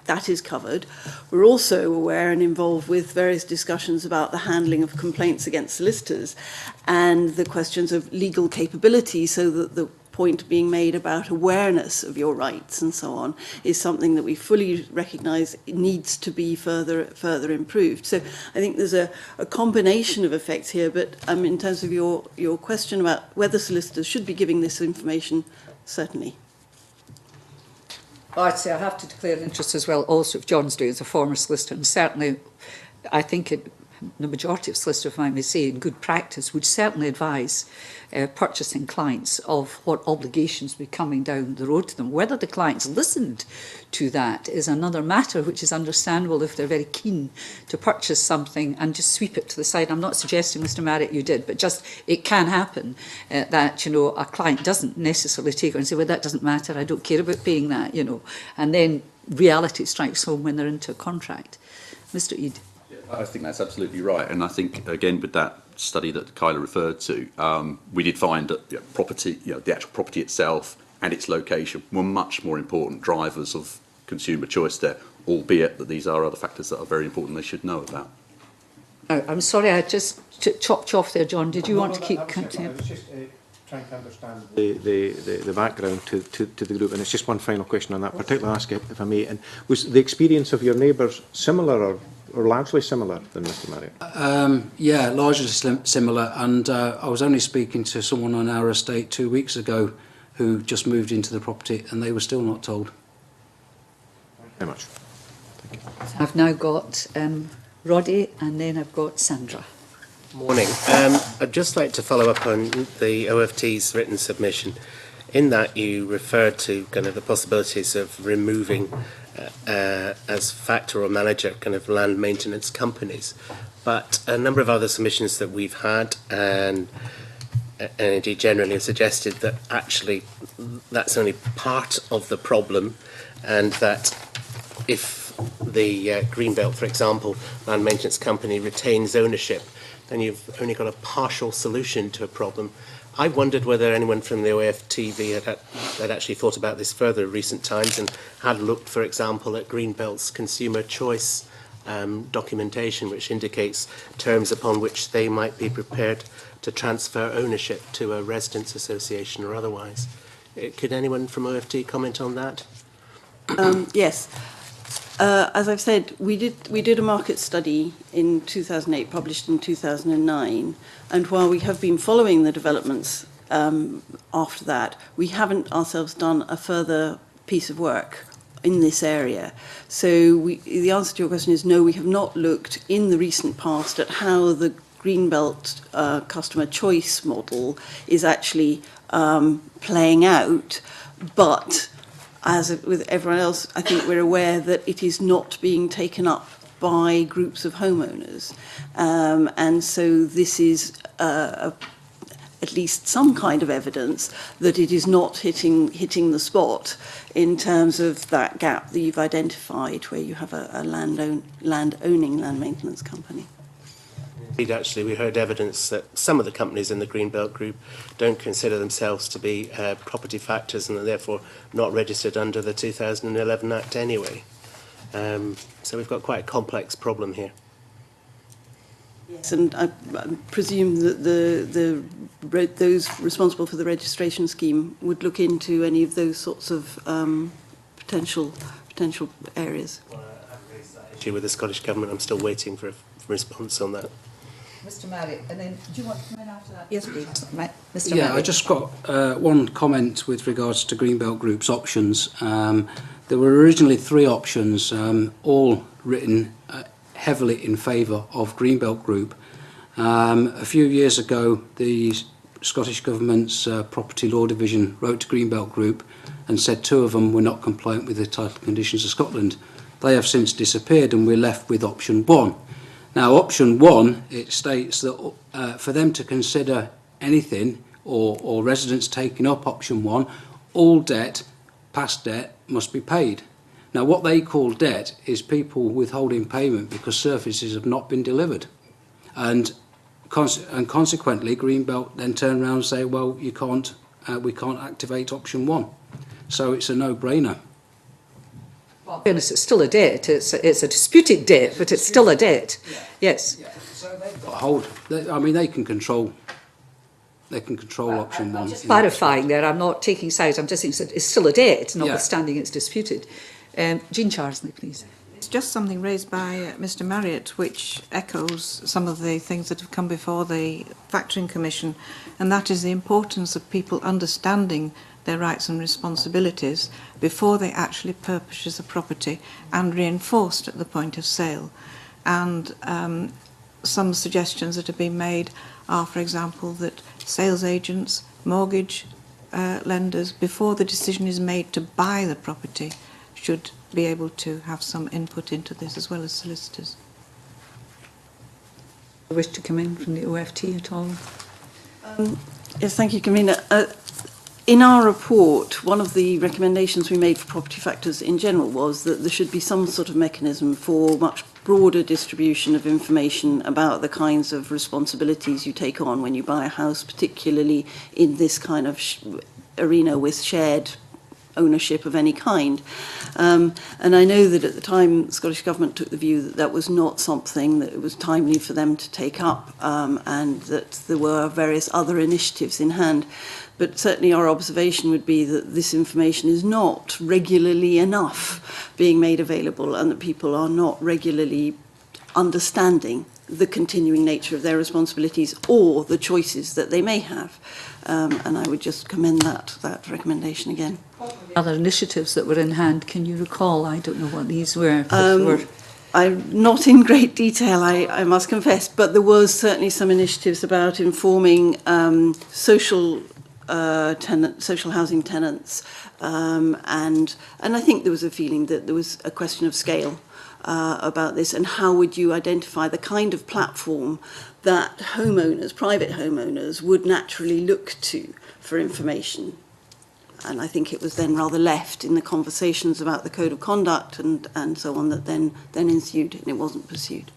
that is covered. We're also aware and involved with various discussions about the handling of complaints against solicitors and the questions of legal capability, so that the point being made about awareness of your rights and so on is something that we fully recognise needs to be further improved. So I think there's a combination of effects here, but in terms of your question about whether solicitors should be giving this information, certainly. Well, I'd say I have to declare an interest as well, also, if John's doing as a former solicitor, and certainly I think the majority of solicitors, if I may say, in good practice, would certainly advise purchasing clients of what obligations will be coming down the road to them. Whether the clients listened to that is another matter, which is understandable if they're very keen to purchase something and just sweep it to the side. I'm not suggesting, Mr. Marriott, you did, but just it can happen that, you know, a client doesn't necessarily take it and say, well, that doesn't matter, I don't care about paying that, you know, and then reality strikes home when they're into a contract. Mr. Eade. I think that's absolutely right, and I think again with that study that Kyla referred to, we did find that property, the actual property itself and its location were much more important drivers of consumer choice there, albeit that these are other factors that are very important they should know about. I'm sorry, I just chopped you off there, John. Did you want to keep continuing? I was just trying to understand the background to the group, and it's just one final question on that particular aspect, if I may. And was the experience of your neighbours similar or largely similar than Mr. Marriott? Yeah, largely similar, and I was only speaking to someone on our estate 2 weeks ago who just moved into the property and they were still not told. Very much. I've now got Waddie and then I've got Sandra. Morning. I'd just like to follow up on the OFT's written submission. In that you referred to kind of the possibilities of removing as factor or manager kind of land maintenance companies. But a number of other submissions that we've had and indeed generally have suggested that actually that's only part of the problem, and that if the Greenbelt, for example, land maintenance company retains ownership, then you've only got a partial solution to a problem. I wondered whether anyone from the OFTV had actually thought about this further in recent times and had looked, for example, at Greenbelt's consumer choice documentation, which indicates terms upon which they might be prepared to transfer ownership to a residents' association or otherwise. Could anyone from OFT comment on that? Yes. As I've said, we did a market study in 2008, published in 2009, and while we have been following the developments after that, we haven't ourselves done a further piece of work in this area. So the answer to your question is no, we have not looked in the recent past at how the Greenbelt customer choice model is actually playing out, but as with everyone else, I think we're aware that it is not being taken up by groups of homeowners. And so this is at least some kind of evidence that it is not hitting the spot in terms of that gap that you've identified where you have a land-owning land maintenance company. Indeed, actually, we heard evidence that some of the companies in the Greenbelt Group don't consider themselves to be property factors and are therefore not registered under the 2011 Act anyway. So we've got quite a complex problem here. Yes, and I presume that those responsible for the registration scheme would look into any of those sorts of potential areas. Well, I've raised that issue with the Scottish Government. I'm still waiting for a response on that. Mr. Marriott, and then do you want to come in after that? Yes, please. Mr. Yeah, Marriott. I just got one comment with regards to Greenbelt Group's options. There were originally 3 options, all written heavily in favour of Greenbelt Group. A few years ago, the Scottish Government's Property Law Division wrote to Greenbelt Group and said 2 of them were not compliant with the Title Conditions of Scotland. They have since disappeared and we're left with option 1. Now, option 1, it states that for them to consider anything or residents taking up option 1, all debt, past debt, must be paid. Now, what they call debt is people withholding payment because services have not been delivered. And consequently, Greenbelt then turn around and say, well, we can't activate option 1. So it's a no-brainer. Well, in fairness, it's still a debt. It's a disputed debt, but it's still a debt. Yeah. Yes. Yeah. So they've got hold. They can control. They can control option 1. Just clarifying there, I'm not taking sides. I'm just saying it's still a debt, notwithstanding it's disputed. Jean Charsley, please. It's just something raised by Mr. Marriott, which echoes some of the things that have come before the Factoring Commission, and that is the importance of people understanding their rights and responsibilities before they actually purchase a property and reinforced at the point of sale. And some suggestions that have been made are, for example, that sales agents, mortgage lenders, before the decision is made to buy the property, should be able to have some input into this, as well as solicitors. Do you wish to come in from the OFT at all? Yes, thank you, Convener. In our report, one of the recommendations we made for property factors in general was that there should be some sort of mechanism for much broader distribution of information about the kinds of responsibilities you take on when you buy a house, particularly in this kind of arena with shared ownership of any kind. And I know that at the time the Scottish Government took the view that that was not something that it was timely for them to take up, and that there were various other initiatives in hand. But certainly our observation would be that this information is not regularly enough being made available, and that people are not regularly understanding the continuing nature of their responsibilities or the choices that they may have. And I would just commend that recommendation again. Other initiatives that were in hand, can you recall? I don't know what these were. I'm not in great detail, I must confess, but there was certainly some initiatives about informing social housing tenants, and I think there was a feeling that there was a question of scale about this, and how would you identify the kind of platform that homeowners, private homeowners, would naturally look to for information. And I think it was then rather left in the conversations about the code of conduct and so on that then ensued, and it wasn't pursued.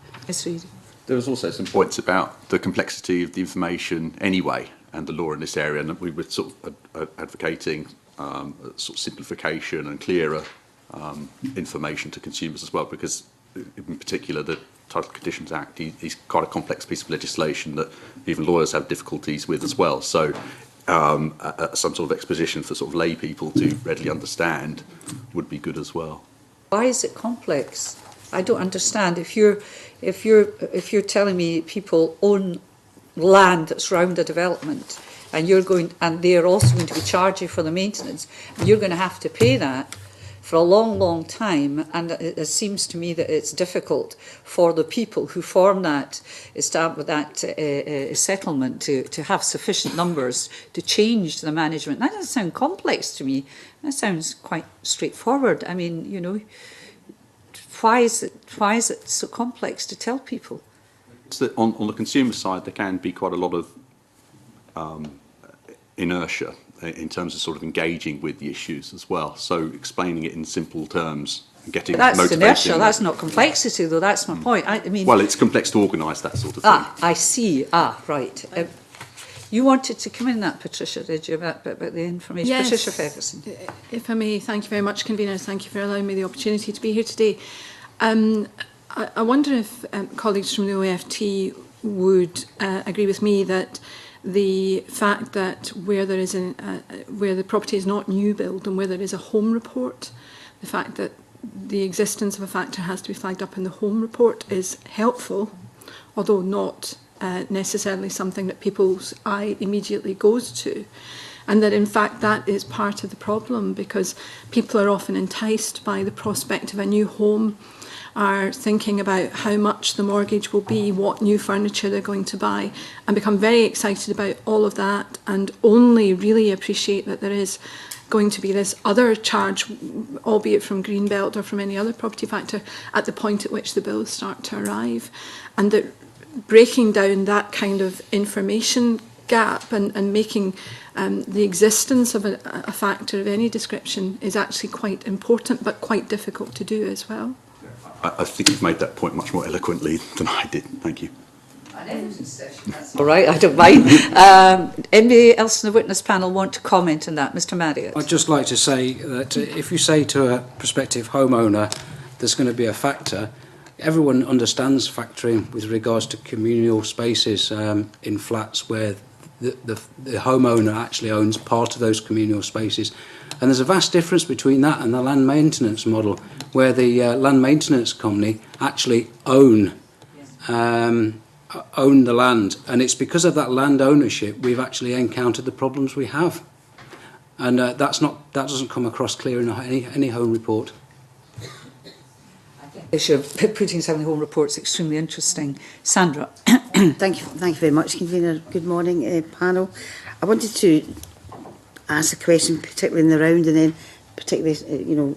There was also some points about the complexity of the information anyway, and the law in this area, and we were sort of advocating sort of simplification and clearer information to consumers as well, because in particular the Title Conditions Act is quite a complex piece of legislation that even lawyers have difficulties with as well. So some sort of exposition for sort of lay people to readily understand would be good as well. Why is it complex? I don't understand. If you're telling me people own land that's around a development, and they're also going to be charging for the maintenance, and you're going to have to pay that for a long, long time, and it seems to me that it's difficult for the people who form that settlement to have sufficient numbers to change the management. That doesn't sound complex to me. That sounds quite straightforward. I mean, you know, why is it so complex to tell people? It's that on the consumer side, there can be quite a lot of inertia in terms of sort of engaging with the issues as well. So explaining it in simple terms, getting that's inertia. That's not complexity, though. That's my point. I mean, well, it's complex to organise that sort of thing. I see. Right. You wanted to come in that, Patricia, did you, about the information? Yes. Patricia Ferguson. If I may, thank you very much, convener. Thank you for allowing me the opportunity to be here today. I wonder if colleagues from the OFT would agree with me that the fact that where there is where the property is not new build and where there is a home report, the fact that the existence of a factor has to be flagged up in the home report is helpful, although not necessarily something that people's eye immediately goes to. And that in fact that is part of the problem, because people are often enticed by the prospect of a new home, are thinking about how much the mortgage will be, what new furniture they're going to buy, and become very excited about all of that, and only really appreciate that there is going to be this other charge, albeit from Greenbelt or from any other property factor, at the point at which the bills start to arrive. And that breaking down that kind of information gap and making the existence of a factor of any description is actually quite important, but quite difficult to do as well. I think you've made that point much more eloquently than I did. Thank you. All right, I don't mind. Anybody else in the witness panel want to comment on that? Mr. Marriott. I'd just like to say that if you say to a prospective homeowner there's going to be a factor, everyone understands factoring with regards to communal spaces in flats where the homeowner actually owns part of those communal spaces. And there's a vast difference between that and the land maintenance model, where the land maintenance company actually own the land. And it's because of that land ownership we've actually encountered the problems we have. And that doesn't come across clear in any home report. The issue of putting something in the home report is extremely interesting. Sandra. Thank you very much, convener. Good morning, panel. I wanted to ask a question, particularly in the round, and then particularly,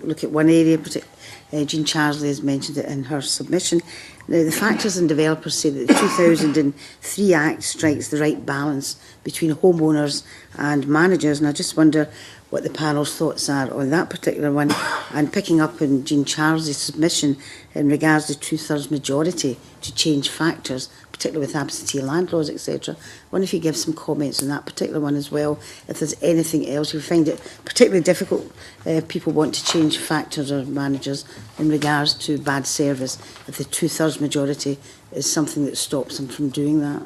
look at one area. Jean Charsley has mentioned it in her submission. Now, the factors and developers say that the 2003 Act strikes the right balance between homeowners and managers, and I just wonder what the panel's thoughts are on that particular one. And picking up on Jean Charles' submission in regards to 2/3 majority to change factors, particularly with absentee landlords, etc. I wonder if you give some comments on that particular one as well. If there's anything else, you find it particularly difficult if people want to change factors or managers in regards to bad service, if the 2/3 majority is something that stops them from doing that.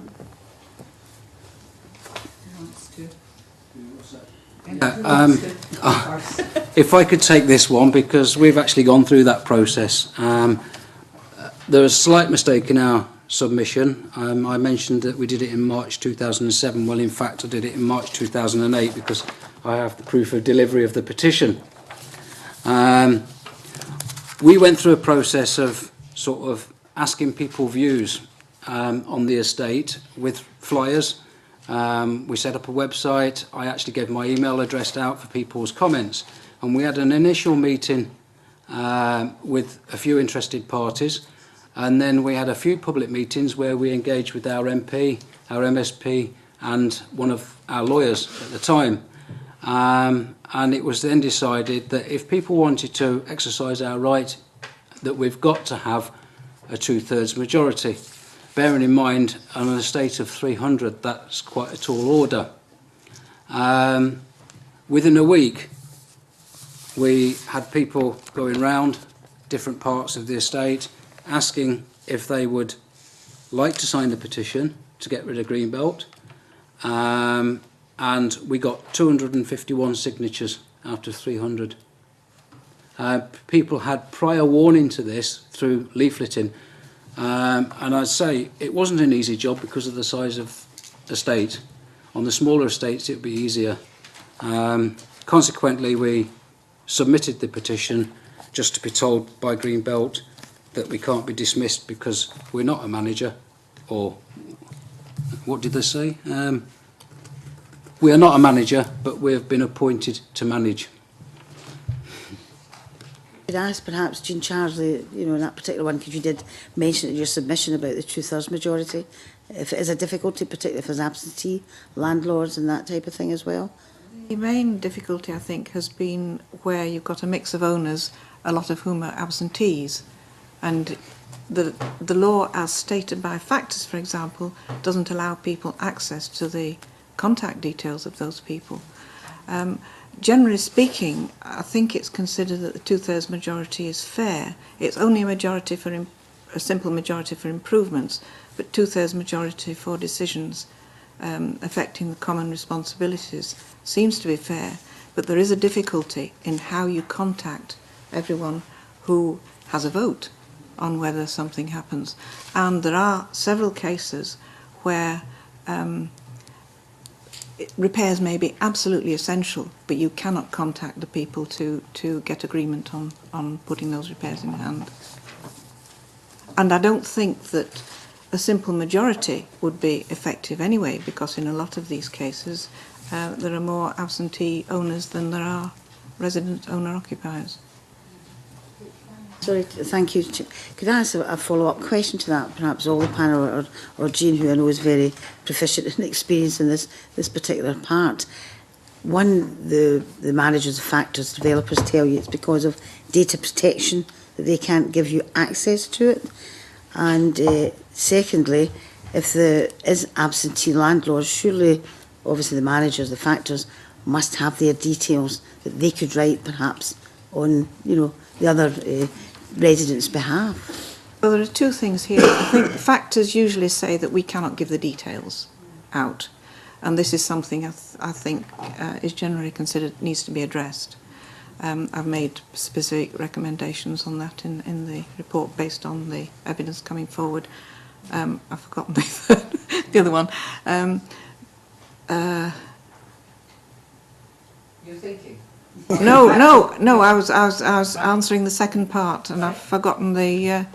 If I could take this one, because we've actually gone through that process. There was a slight mistake in our submission. I mentioned that we did it in March 2007. Well, in fact, I did it in March 2008 because I have the proof of delivery of the petition. We went through a process of sort of asking people views on the estate with flyers. We set up a website. I actually gave my email address out for people's comments. And we had an initial meeting with a few interested parties. And then we had a few public meetings where we engaged with our MP, our MSP, and one of our lawyers at the time. And it was then decided that if people wanted to exercise our right, that we've got to have a 2/3 majority. Bearing in mind, on an estate of 300, that's quite a tall order. Within a week, we had people going round different parts of the estate asking if they would like to sign the petition to get rid of Greenbelt. And we got 251 signatures out of 300. People had prior warning to this through leafleting. And I'd say it wasn't an easy job because of the size of estate. On the smaller estates, it would be easier. Consequently, we submitted the petition just to be told by Greenbelt that we can't be dismissed because we're not a manager, or what did they say? We are not a manager, but we have been appointed to manage. Could I ask perhaps Jean Charles, in that particular one, because you did mention in your submission about the 2/3 majority, if it is a difficulty, particularly if there's absentee landlords and that type of thing as well? The main difficulty, I think, has been where you've got a mix of owners, a lot of whom are absentees. And the law, as stated by factors, for example, doesn't allow people access to the contact details of those people. Generally speaking, I think it's considered that the 2/3 majority is fair. It's only a simple majority for improvements, but 2/3 majority for decisions affecting the common responsibilities seems to be fair. But there is a difficulty in how you contact everyone who has a vote on whether something happens. And there are several cases where repairs may be absolutely essential, but you cannot contact the people to get agreement on putting those repairs in hand. And I don't think that a simple majority would be effective anyway, because in a lot of these cases there are more absentee owners than there are resident owner-occupiers. Sorry, thank you. Could I ask a follow-up question to that? Perhaps all the panel or Jean, who I know is very proficient and experienced in this particular part. One, the managers, factors, developers tell you it's because of data protection that they can't give you access to it. And secondly, if there is absentee landlords, surely, obviously the managers, the factors, must have their details that they could write perhaps on, the other residents' behalf. Well, there are two things here. I think factors usually say that we cannot give the details out, and this is something I think is generally considered needs to be addressed. I've made specific recommendations on that in the report based on the evidence coming forward. I've forgotten the other one. You're thinking? No. I was answering the second part, and I've forgotten the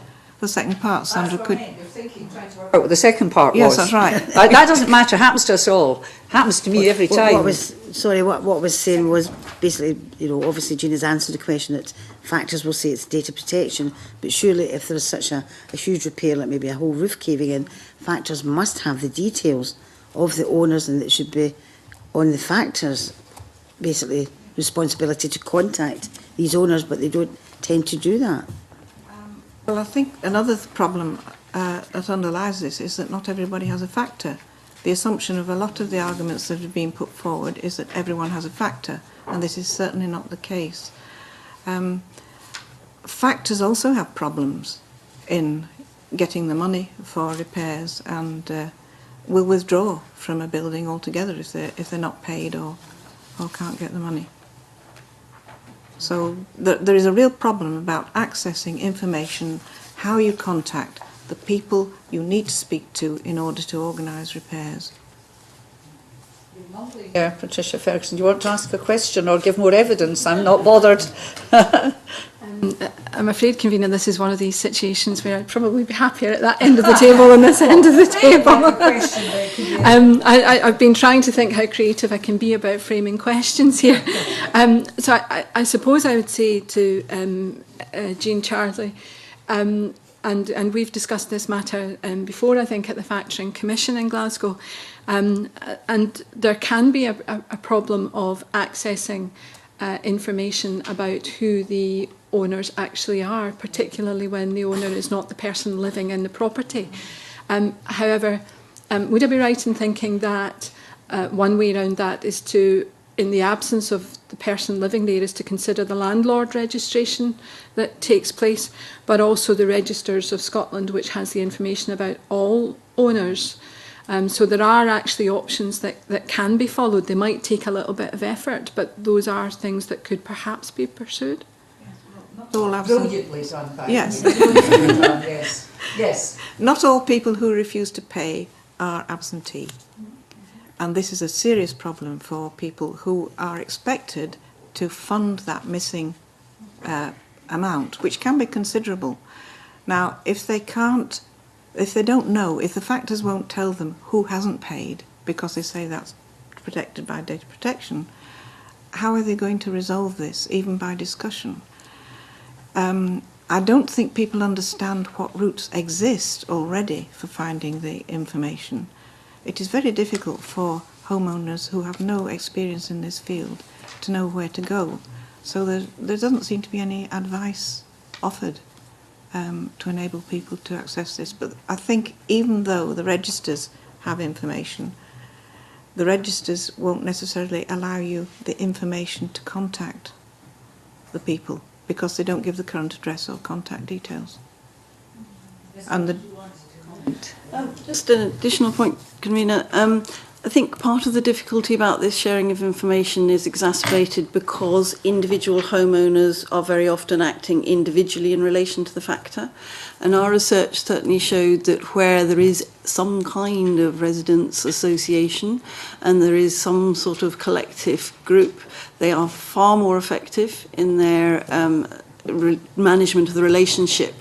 second part. Sandra, could. You're thinking, trying to work out what the second part was. Yes, that's right. That doesn't matter. Happens to us all. Happens to me every time. What was saying was basically, obviously Jean has answered the question that factors will say it's data protection, but surely if there is such a huge repair, like maybe a whole roof caving in, factors must have the details of the owners, and it should be on the factors, basically, responsibility to contact these owners, but they don't tend to do that. Well, I think another problem that underlies this is that not everybody has a factor. The assumption of a lot of the arguments that have been put forward is that everyone has a factor, and this is certainly not the case. Factors also have problems in getting the money for repairs, and will withdraw from a building altogether if they're not paid or can't get the money. So there is a real problem about accessing information, how you contact the people you need to speak to in order to organise repairs. Yeah, Patricia Ferguson, do you want to ask a question or give more evidence? I'm not bothered. I'm afraid, Convener, this is one of these situations where I'd probably be happier at that end of the table than this end of the table. I've been trying to think how creative I can be about framing questions here. So I suppose I would say to Jean Charlie, and we've discussed this matter before, I think, at the Factoring Commission in Glasgow, and there can be a problem of accessing information about who the owners actually are, particularly when the owner is not the person living in the property. However, would I be right in thinking that one way around that is to, in the absence of the person living there, is to consider the landlord registration that takes place, but also the Registers of Scotland, which has the information about all owners. So there are actually options that can be followed. They might take a little bit of effort, but those are things that could perhaps be pursued. Not all absent. Brilliantly done, yes. Yes. Yes. Not all people who refuse to pay are absentee. And this is a serious problem for people who are expected to fund that missing amount, which can be considerable. Now, if they don't know, if the factors won't tell them who hasn't paid, because they say that's protected by data protection, how are they going to resolve this, even by discussion? I don't think people understand what routes exist already for finding the information. It is very difficult for homeowners who have no experience in this field to know where to go. So there doesn't seem to be any advice offered to enable people to access this. But I think even though the registers have information, the registers won't necessarily allow you the information to contact the people because they don't give the current address or contact details. And just an additional point, Convener. I think part of the difficulty about this sharing of information is exacerbated because individual homeowners are very often acting individually in relation to the factor. And our research certainly showed that where there is some kind of residents association and there is some sort of collective group, they are far more effective in their management of the relationship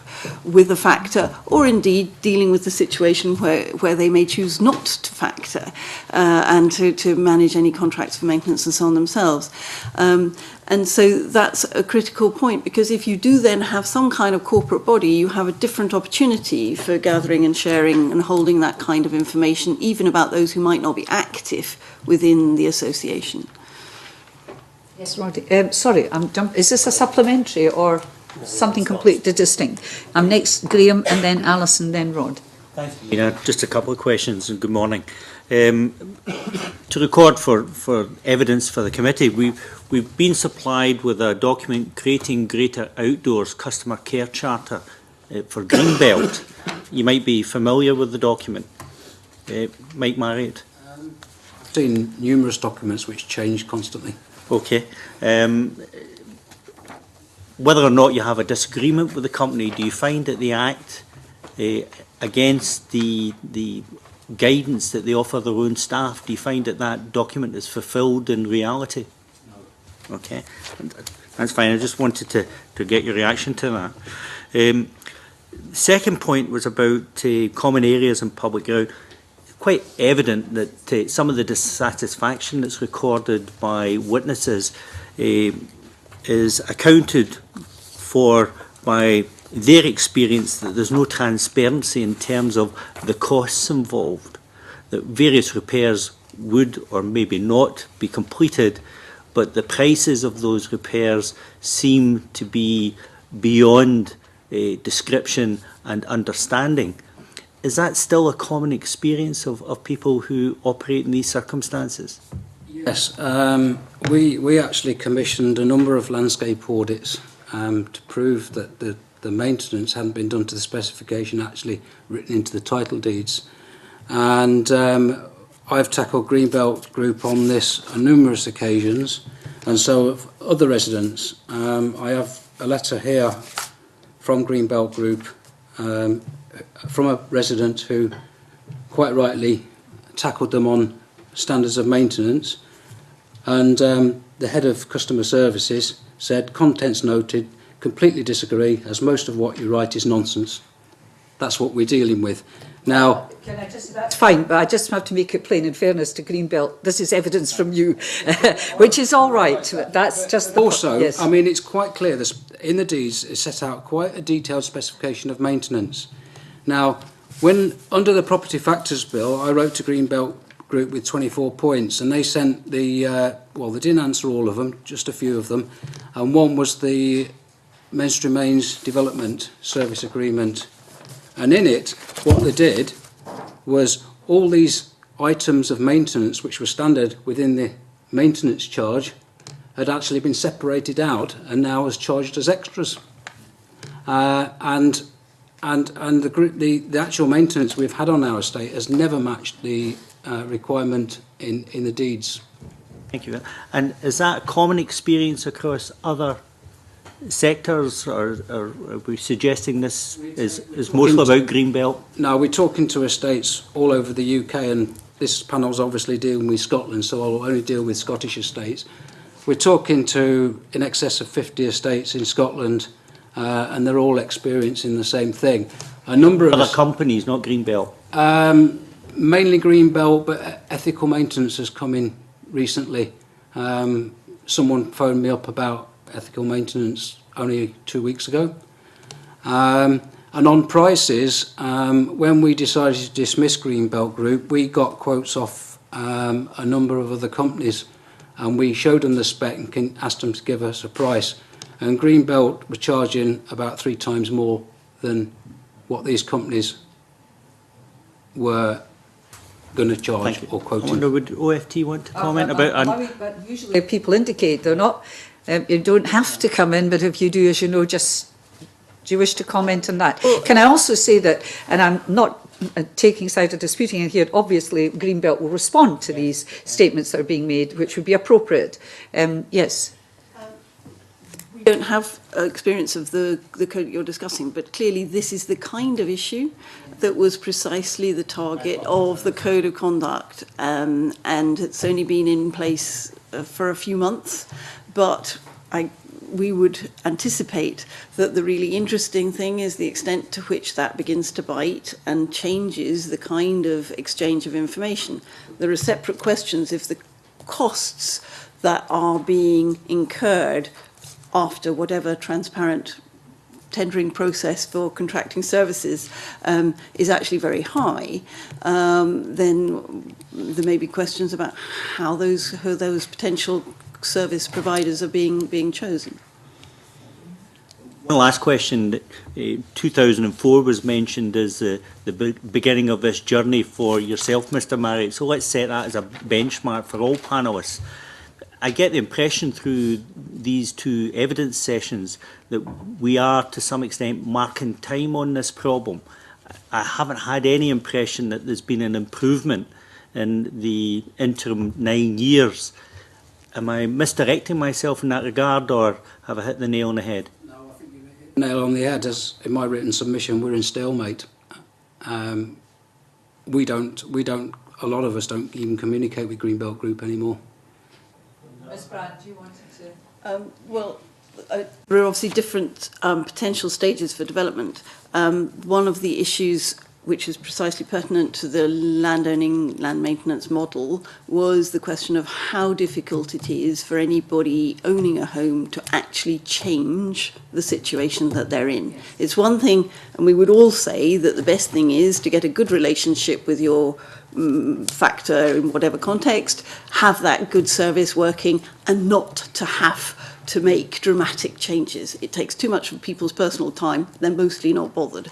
with the factor, or indeed dealing with the situation where they may choose not to factor and to manage any contracts for maintenance and so on themselves. And so that's a critical point, because if you do then have some kind of corporate body, you have a different opportunity for gathering and sharing and holding that kind of information, even about those who might not be active within the association. Yes, Waddie. Sorry, is this a supplementary or something completely distinct? I'm next Graham and then Alison, then Rod. Thanks. Just a couple of questions and good morning. To record for evidence for the committee, we've been supplied with a document creating Greater Outdoors Customer Care Charter for Greenbelt. You might be familiar with the document. Mike Marriott. I've seen numerous documents which change constantly. Okay. Whether or not you have a disagreement with the company, do you find that they act against the guidance that they offer their own staff? Do you find that that document is fulfilled in reality? No. Okay, that's fine. I just wanted to get your reaction to that. Second point was about common areas and public ground. Quite evident that some of the dissatisfaction that's recorded by witnesses is accounted for by their experience that there's no transparency in terms of the costs involved, that various repairs would or maybe not be completed, but the prices of those repairs seem to be beyond description and understanding. Is that still a common experience of people who operate in these circumstances? Yes, we actually commissioned a number of landscape audits to prove that the maintenance hadn't been done to the specification actually written into the title deeds. And I've tackled Greenbelt Group on this on numerous occasions, and so have other residents. I have a letter here from Greenbelt Group from a resident who quite rightly tackled them on standards of maintenance, and the head of customer services said, contents noted, completely disagree, as most of what you write is nonsense. That's what we're dealing with. Now, can I just say that's fine, but I just have to make it plain, in fairness to Greenbelt, this is evidence from you, which is all right. That's just the also, yes. I mean, it's quite clear this, in the deeds it's set out quite a detailed specification of maintenance. Now, when under the Property Factors Bill, I wrote to Greenbelt Group with 24 points, and they sent the well, they didn't answer all of them, just a few of them, and one was the Mainstream Mains Development Service Agreement. And in it, what they did was all these items of maintenance which were standard within the maintenance charge had actually been separated out and now was charged as extras. And the actual maintenance we've had on our estate has never matched the requirement in the deeds. Thank you. And is that a common experience across other sectors, or are we suggesting this is mostly about Greenbelt? No, we're talking to estates all over the UK, and this panel's obviously dealing with Scotland, so I'll only deal with Scottish estates. We're talking to in excess of 50 estates in Scotland, and they're all experiencing the same thing. A number of other companies, not Greenbelt. Mainly Greenbelt, but ethical maintenance has come in recently. Someone phoned me up about ethical maintenance only 2 weeks ago. And on prices, when we decided to dismiss Greenbelt Group, we got quotes off a number of other companies, and we showed them the spec and asked them to give us a price. And Greenbelt were charging about 3 times more than what these companies were going to charge or quoting. I wonder, would OFT want to comment about... But usually people indicate they're not... you don't have to come in, but if you do, as you know, just... Do you wish to comment on that? Can I also say that, and I'm not taking side or disputing it here, obviously Greenbelt will respond to these statements that are being made, which would be appropriate. Yes. We don't have experience of the code you're discussing, but clearly this is the kind of issue that was precisely the target of the Code of Conduct, and it's only been in place for a few months, but we would anticipate that the really interesting thing is the extent to which that begins to bite and changes the kind of exchange of information. There are separate questions if the costs that are being incurred after whatever transparent tendering process for contracting services is actually very high, then there may be questions about how those potential service providers are being chosen. One last question. 2004 was mentioned as the beginning of this journey for yourself, Mr. Marriott. So let's set that as a benchmark for all panellists. I get the impression through these 2 evidence sessions that we are, to some extent, marking time on this problem. I haven't had any impression that there's been an improvement in the interim 9 years. Am I misdirecting myself in that regard, or have I hit the nail on the head? No, I think you hit the nail on the head. As in my written submission, we're in stalemate. We don't. A lot of us don't even communicate with Greenbelt Group anymore. Ms. Brand, do you want to... there are obviously different potential stages for development. One of the issues which is precisely pertinent to the landowning, land maintenance model, was the question of how difficult it is for anybody owning a home to actually change the situation that they're in. It's one thing, and we would all say that the best thing is to get a good relationship with your factor in whatever context, have that good service working, and not to have to make dramatic changes. It takes too much of people's personal time. They're mostly not bothered.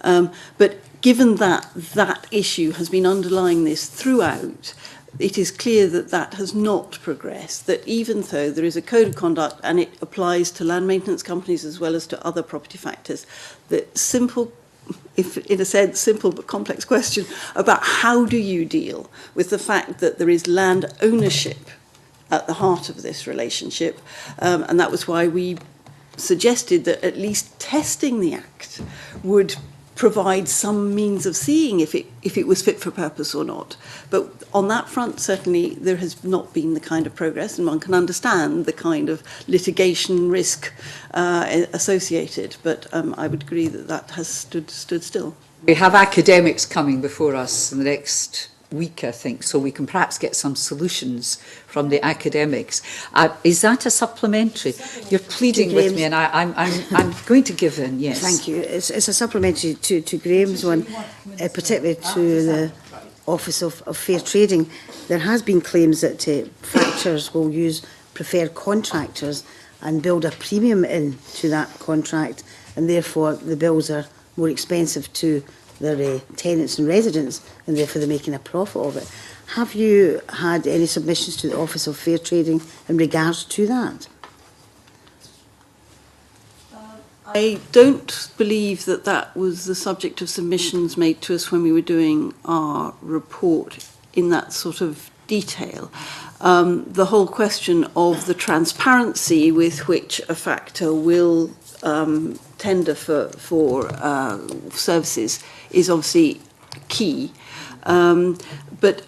But given that that issue has been underlying this throughout, it is clear that that has not progressed, that even though there is a code of conduct and it applies to land maintenance companies as well as to other property factors, that simple, if in a sense simple but complex question about how do you deal with the fact that there is land ownership at the heart of this relationship, and that was why we suggested that at least testing the Act would provide some means of seeing if it was fit for purpose or not. But on that front, certainly there has not been the kind of progress, and one can understand the kind of litigation risk associated. But I would agree that that has stood still. We have academics coming before us in the next week, I think, so we can perhaps get some solutions from the academics. Is that a supplementary? You're pleading with me, and I'm going to give in. Yes. Thank you. It's a supplementary to Graham's one, particularly to the Office of Fair Trading. There has been claims that factors will use preferred contractors and build a premium into that contract, and therefore the bills are more expensive to their tenants and residents, and therefore they're making a profit of it. Have you had any submissions to the Office of Fair Trading in regards to that? I don't believe that that was the subject of submissions made to us when we were doing our report in that sort of detail. The whole question of the transparency with which a factor will tender for services is obviously key. But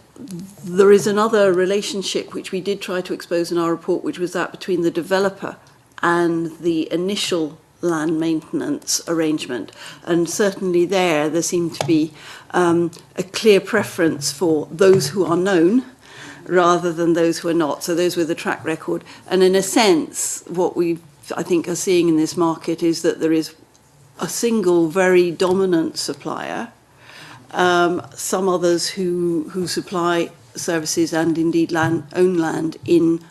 there is another relationship which we did try to expose in our report, which was that between the developer and the initial land maintenance arrangement. And certainly there seemed to be a clear preference for those who are known rather than those who are not. So those with the track record. And in a sense, what we I think are seeing in this market is that there is a single very dominant supplier, some others who supply services and indeed own land in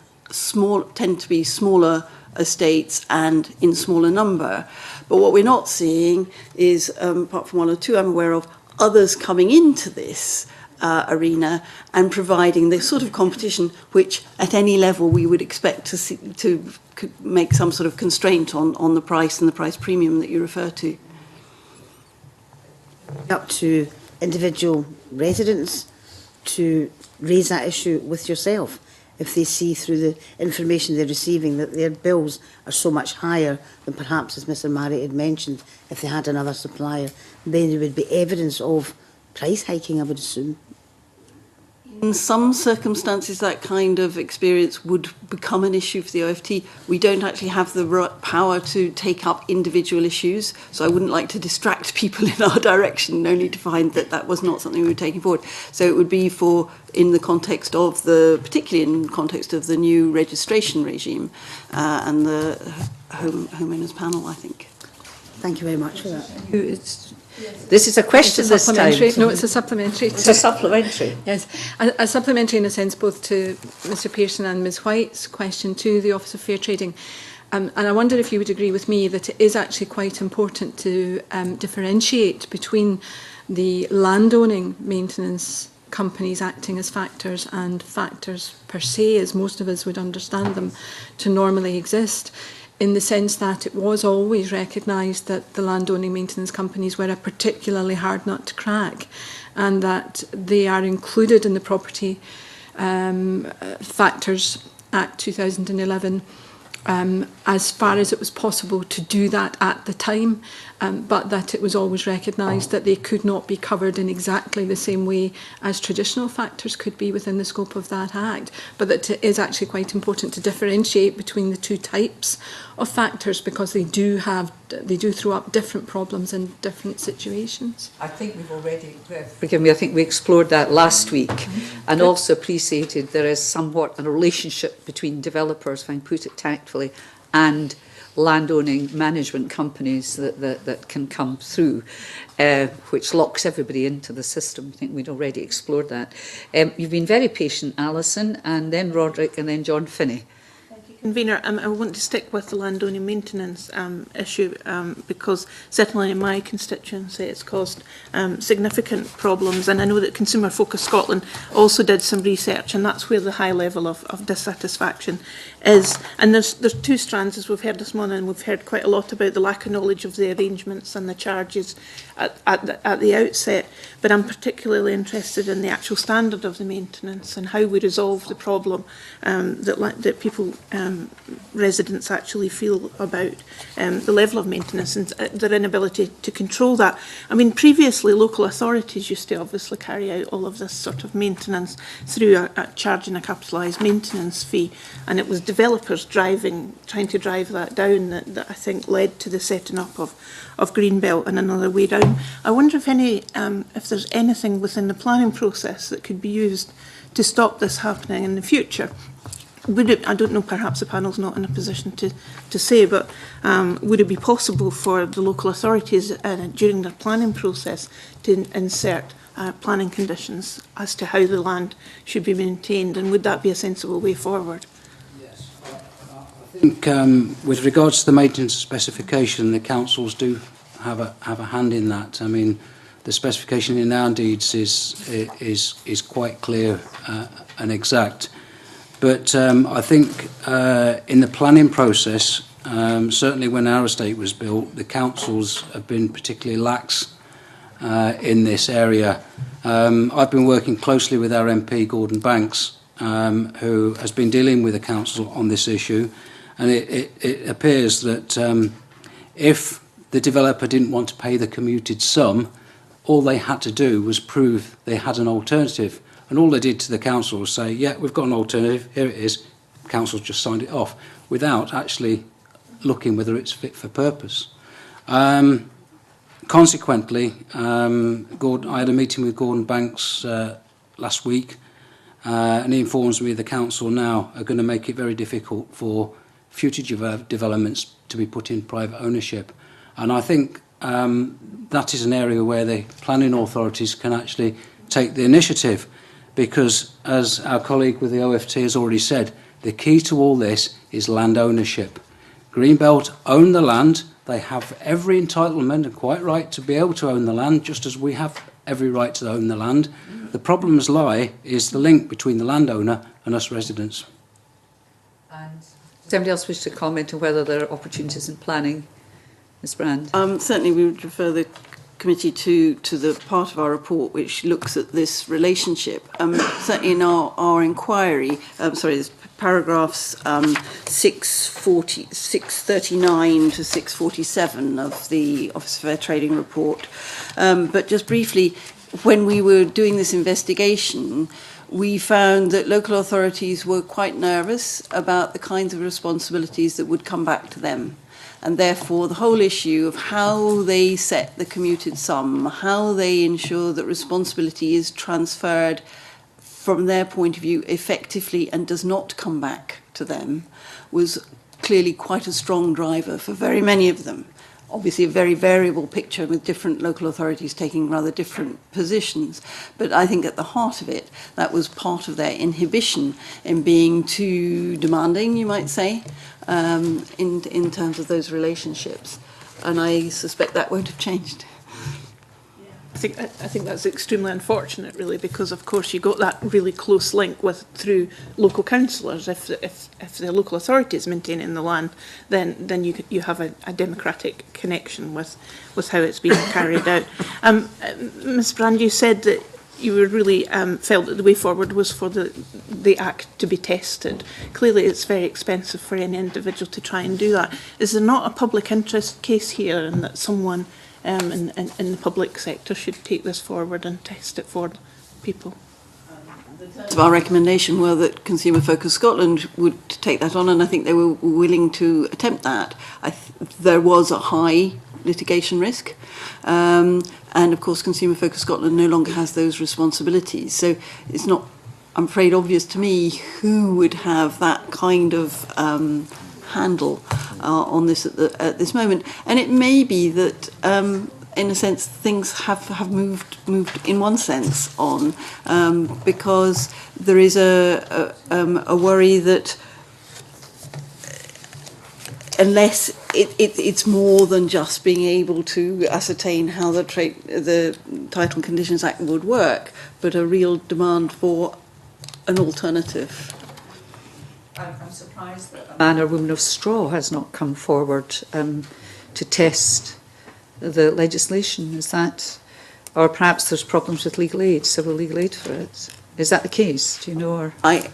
tend to be smaller estates and in smaller number. But what we're not seeing is, apart from one or two I'm aware of, others coming into this arena and providing the sort of competition which at any level we would expect to see, to make some sort of constraint on the price and the price premium that you refer to. Up to individual residents to raise that issue with yourself if they see through the information they're receiving that their bills are so much higher than perhaps, as Mr. Marriott had mentioned, if they had another supplier, then there would be evidence of price hiking, I would assume. In some circumstances, that kind of experience would become an issue for the OFT. We don't actually have the power to take up individual issues, so I wouldn't like to distract people in our direction, only to find that that was not something we were taking forward. So it would be in the context of particularly in the context of the new registration regime and the homeowners panel, I think. Thank you very much for that. This is a question this time. No, it's a supplementary. It's a supplementary. Yes, a supplementary in a sense both to Mr Pearson and Ms White's question to the Office of Fair Trading. And I wonder if you would agree with me that it is actually quite important to differentiate between the landowning maintenance companies acting as factors and factors per se, as most of us would understand them to normally exist, in the sense that it was always recognised that the landowning maintenance companies were a particularly hard nut to crack, and that they are included in the Property Factors Act 2011 as far as it was possible to do that at the time, but that it was always recognised that they could not be covered in exactly the same way as traditional factors could be within the scope of that Act, but that it is actually quite important to differentiate between the two types of factors because they do throw up different problems in different situations. I think we've already, forgive me, I think we explored that last week and also appreciated there is somewhat a relationship between developers, if I can put it tactfully, and landowning management companies that can come through, which locks everybody into the system. I think we'd already explored that. You've been very patient, Alison, and then Roderick, and then John Finney. Convener, I want to stick with the landowning maintenance issue because certainly in my constituency it's caused significant problems, and I know that Consumer Focus Scotland also did some research, and that's where the high level of dissatisfaction is. And there's two strands, as we've heard this morning. We've heard quite a lot about the lack of knowledge of the arrangements and the charges at the outset, but I'm particularly interested in the actual standard of the maintenance and how we resolve the problem that people residents actually feel about the level of maintenance and their inability to control that. I mean, previously local authorities used to obviously carry out all of this sort of maintenance through charging a capitalised maintenance fee, and it was developers trying to drive that down that I think led to the setting up of Greenbelt and another way down. I wonder if there's anything within the planning process that could be used to stop this happening in the future. Would it, I don't know, perhaps the panel's not in a position to say, but would it be possible for the local authorities during their planning process to insert planning conditions as to how the land should be maintained, and would that be a sensible way forward? Yes, I think with regards to the maintenance specification, the councils do have a hand in that. I mean, the specification in our deeds is quite clear and exact. But I think in the planning process, certainly when our estate was built, the councils have been particularly lax in this area. I've been working closely with our MP, Gordon Banks, who has been dealing with the council on this issue. And it appears that if the developer didn't want to pay the commuted sum, all they had to do was prove they had an alternative. And all they did to the council was say, yeah, we've got an alternative, here it is. The council just signed it off without actually looking whether it's fit for purpose. Consequently, I had a meeting with Gordon Banks last week, and he informs me the council now are going to make it very difficult for future developments to be put in private ownership. And I think that is an area where the planning authorities can actually take the initiative, because as our colleague with the OFT has already said, the key to all this is land ownership. Greenbelt own the land, they have every entitlement and quite right to be able to own the land, just as we have every right to own the land. The problems is the link between the landowner and us residents. And does anybody else wish to comment on whether there are opportunities in planning? Ms Brand. Certainly we would refer the committee to the part of our report which looks at this relationship. Certainly in our inquiry, there's paragraphs 639 to 647 of the Office of Fair Trading report. But just briefly, when we were doing this investigation, we found that local authorities were quite nervous about the kinds of responsibilities that would come back to them. And therefore, the whole issue of how they set the commuted sum, how they ensure that responsibility is transferred from their point of view effectively and does not come back to them, was clearly quite a strong driver for very many of them. Obviously a very variable picture with different local authorities taking rather different positions. But I think at the heart of it, that was part of their inhibition in being too demanding, you might say, in terms of those relationships. And I suspect that won't have changed. I think that's extremely unfortunate, really, because of course you got that really close link through local councillors. If the local authority is maintaining the land, then you have a democratic connection with how it's being carried out. Ms Brand, you said that you were really felt that the way forward was for the Act to be tested. Clearly, it's very expensive for any individual to try and do that. Is there not a public interest case here, and that someone in the public sector should take this forward and test it for people? Our recommendation were that Consumer Focus Scotland would take that on, and I think they were willing to attempt that. There was a high litigation risk, and of course Consumer Focus Scotland no longer has those responsibilities. So it's not, I'm afraid, obvious to me who would have that kind of handle on this at this moment. And it may be that in a sense things have moved in one sense on, because there is a worry that unless it's more than just being able to ascertain how the Title Conditions Act would work, but a real demand for an alternative. I'm surprised that a man or woman of straw has not come forward to test the legislation. Is that, or perhaps there's problems with legal aid, civil legal aid for it? Is that the case? Do you know? Or? I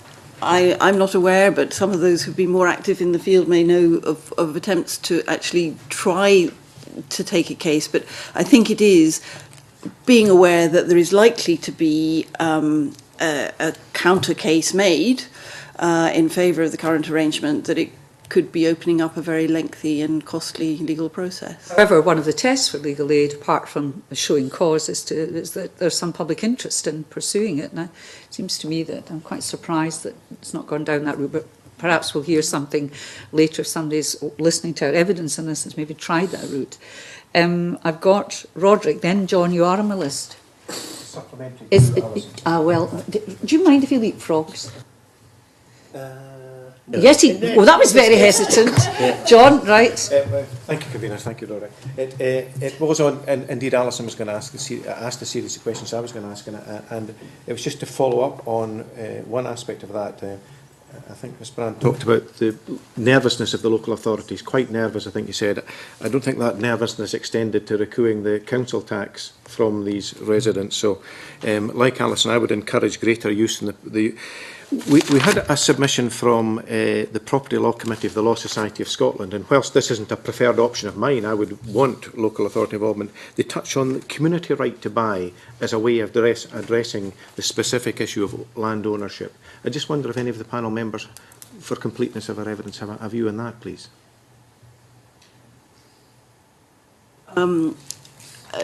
I'm not aware, but some of those who've been more active in the field may know of attempts to actually try to take a case. But I think it is being aware that there is likely to be a counter case made in favour of the current arrangement, that it could be opening up a very lengthy and costly legal process. However, one of the tests for legal aid, apart from showing cause, is that there's some public interest in pursuing it. And it seems to me that I'm quite surprised that it's not gone down that route, but perhaps we'll hear something later if somebody's listening to our evidence on this and maybe tried that route. I've got Roderick, then John, you are on my list. Supplementary. Do you mind if he leapfrogs? No. Yes, that was very hesitant. Yeah. John, right. Thank you, Convener. Thank you, Laura. It was on, and indeed Alison was going to ask a series of questions I was going to ask, and it was just to follow up on one aspect of that. I think Ms Brand talked about the nervousness of the local authorities, quite nervous, I think you said. I don't think that nervousness extended to recouping the council tax from these residents. So, like Alison, I would encourage greater use in We had a submission from the Property Law Committee of the Law Society of Scotland, and whilst this isn't a preferred option of mine, I would want local authority involvement. They touch on the community right to buy as a way of addressing the specific issue of land ownership. I just wonder if any of the panel members, for completeness of our evidence, have a view on that, please.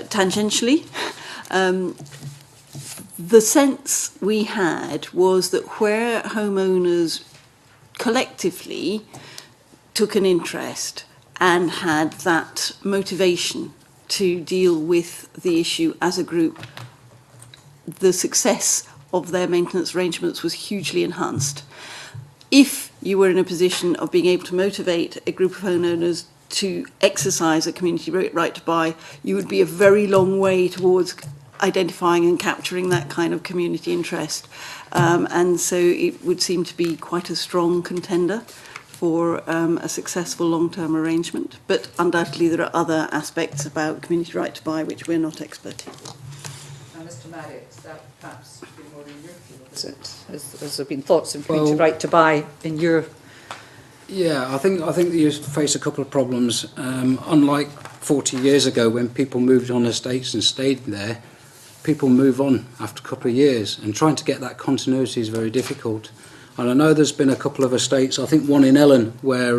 Tangentially, the sense we had was that where homeowners collectively took an interest and had that motivation to deal with the issue as a group, the success of their maintenance arrangements was hugely enhanced. If you were in a position of being able to motivate a group of homeowners to exercise a community right to buy, you would be a very long way towards identifying and capturing that kind of community interest. And so it would seem to be quite a strong contender for a successful long-term arrangement. But undoubtedly there are other aspects about community right to buy which we're not expert in. Now, Mr Marriott, is that perhaps more in your field, is it? Has there been thoughts on community right to buy in your... Yeah, I think that you face a couple of problems. Unlike 40 years ago when people moved on estates and stayed there, people move on after a couple of years, and trying to get that continuity is very difficult. And I know there's been a couple of estates, I think one in Ellen, where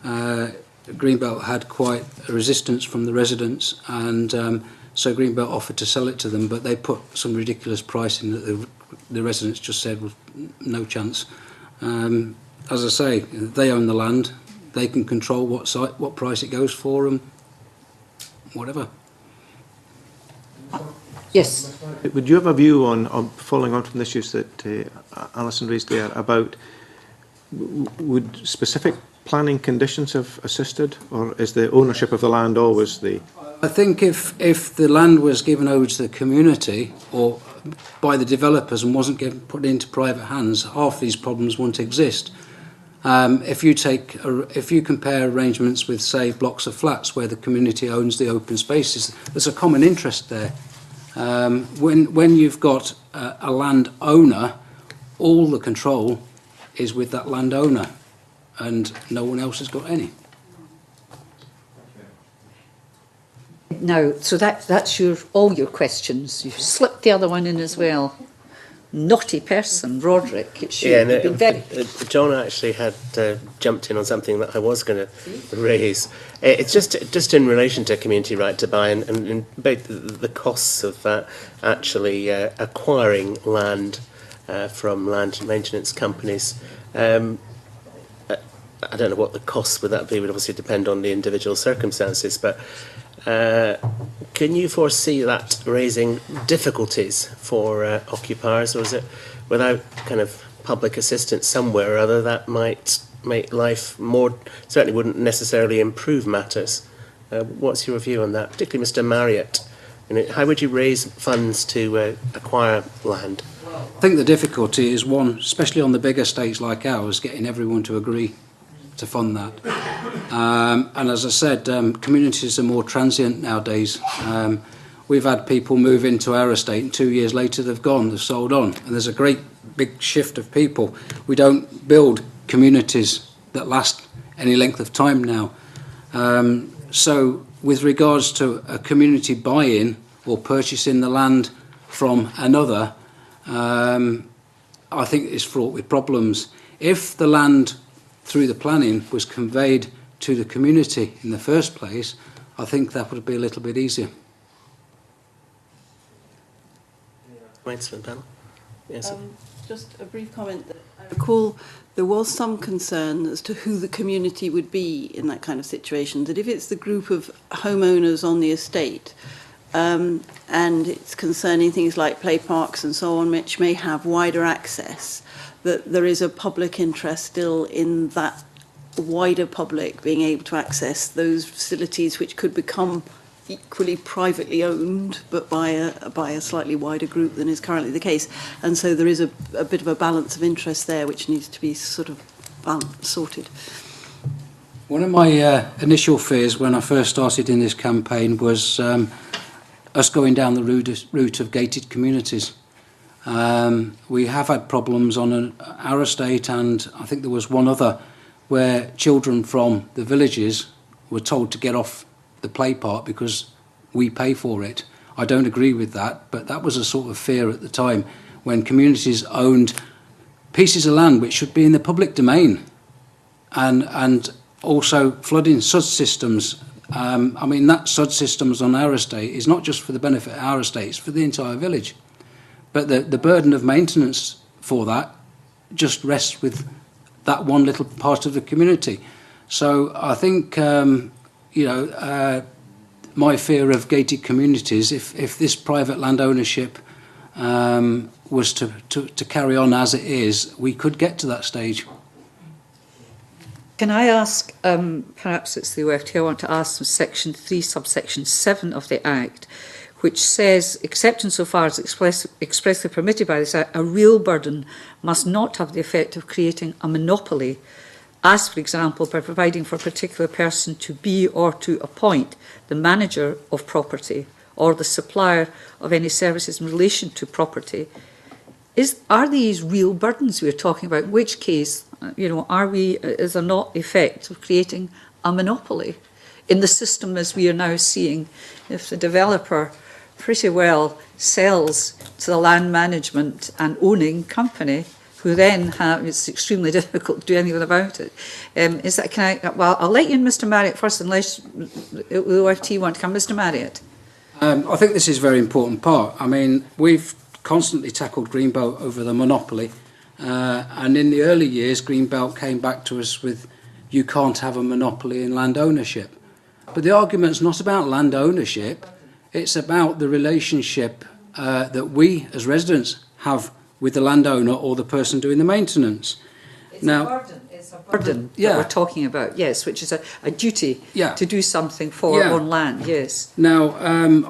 Greenbelt had quite a resistance from the residents, and so Greenbelt offered to sell it to them, but they put some ridiculous pricing that the residents just said was no chance. As I say, they own the land, they can control what price it goes for them, whatever. Yes. Would you have a view on following on from the issues that Alison raised there about would specific planning conditions have assisted, or is the ownership of the land always the... I think if the land was given over to the community or by the developers and wasn't put into private hands, half these problems wouldn't exist. If you compare arrangements with, say, blocks of flats where the community owns the open spaces, there's a common interest there. When you've got a landowner, all the control is with that landowner, and no one else has got any. Now, so that's all your questions. You've slipped the other one in as well. Naughty person, Roderick. It should have been very... John actually had jumped in on something that I was going to raise. It's just in relation to community right to buy and the costs of that actually acquiring land from land maintenance companies. I don't know what the costs would that be. It would obviously depend on the individual circumstances, but can you foresee that raising difficulties for occupiers, or is it without kind of public assistance somewhere or other that might make life more, certainly wouldn't necessarily improve matters? What's your view on that, particularly Mr Marriott? How would you raise funds to acquire land? I think the difficulty is one, especially on the big estates like ours, getting everyone to agree to fund that. And as I said, communities are more transient nowadays. we've had people move into our estate and 2 years later they've gone, they've sold on. And there's a great big shift of people. We don't build communities that last any length of time now. So with regards to a community buy-in or purchasing the land from another, I think it's fraught with problems. If the land through the planning was conveyed to the community in the first place, I think that would be a little bit easier. Comments from the panel? Yes. Just a brief comment. I recall there was some concern as to who the community would be in that kind of situation, that if it's the group of homeowners on the estate, and it's concerning things like play parks and so on, which may have wider access, that there is a public interest still in that wider public being able to access those facilities which could become equally privately owned, but by a slightly wider group than is currently the case. And so there is a bit of a balance of interest there which needs to be sort of sorted. One of my initial fears when I first started in this campaign was us going down the route of gated communities. We have had problems on our estate, and I think there was one other where children from the villages were told to get off the play park because we pay for it. I don't agree with that, but that was a sort of fear at the time when communities owned pieces of land which should be in the public domain, and also flooding sud systems. I mean, that sud systems on our estate is not just for the benefit of our estate, it's for the entire village. But the burden of maintenance for that just rests with that one little part of the community. So I think, my fear of gated communities, if this private land ownership was to carry on as it is, we could get to that stage. Can I ask, perhaps it's the OFT, I want to ask from Section 3, subsection 7 of the Act, which says, except insofar as expressly permitted by this Act, a real burden must not have the effect of creating a monopoly, as, for example, by providing for a particular person to be or to appoint the manager of property or the supplier of any services in relation to property. Are these real burdens we're talking about? In which case, is there not the effect of creating a monopoly in the system as we are now seeing? If the developer pretty well sells to the land management and owning company, who then it's extremely difficult to do anything about it. I'll let you in, Mr. Marriott, first, unless the OFT want to come. Mr. Marriott. I think this is a very important part. I mean, we've constantly tackled Greenbelt over the monopoly, and in the early years, Greenbelt came back to us with, you can't have a monopoly in land ownership. But the argument's not about land ownership, it's about the relationship that we as residents have with the landowner or the person doing the maintenance. It's a burden that we're talking about, yes, which is a duty to do something for on land, yes. Now,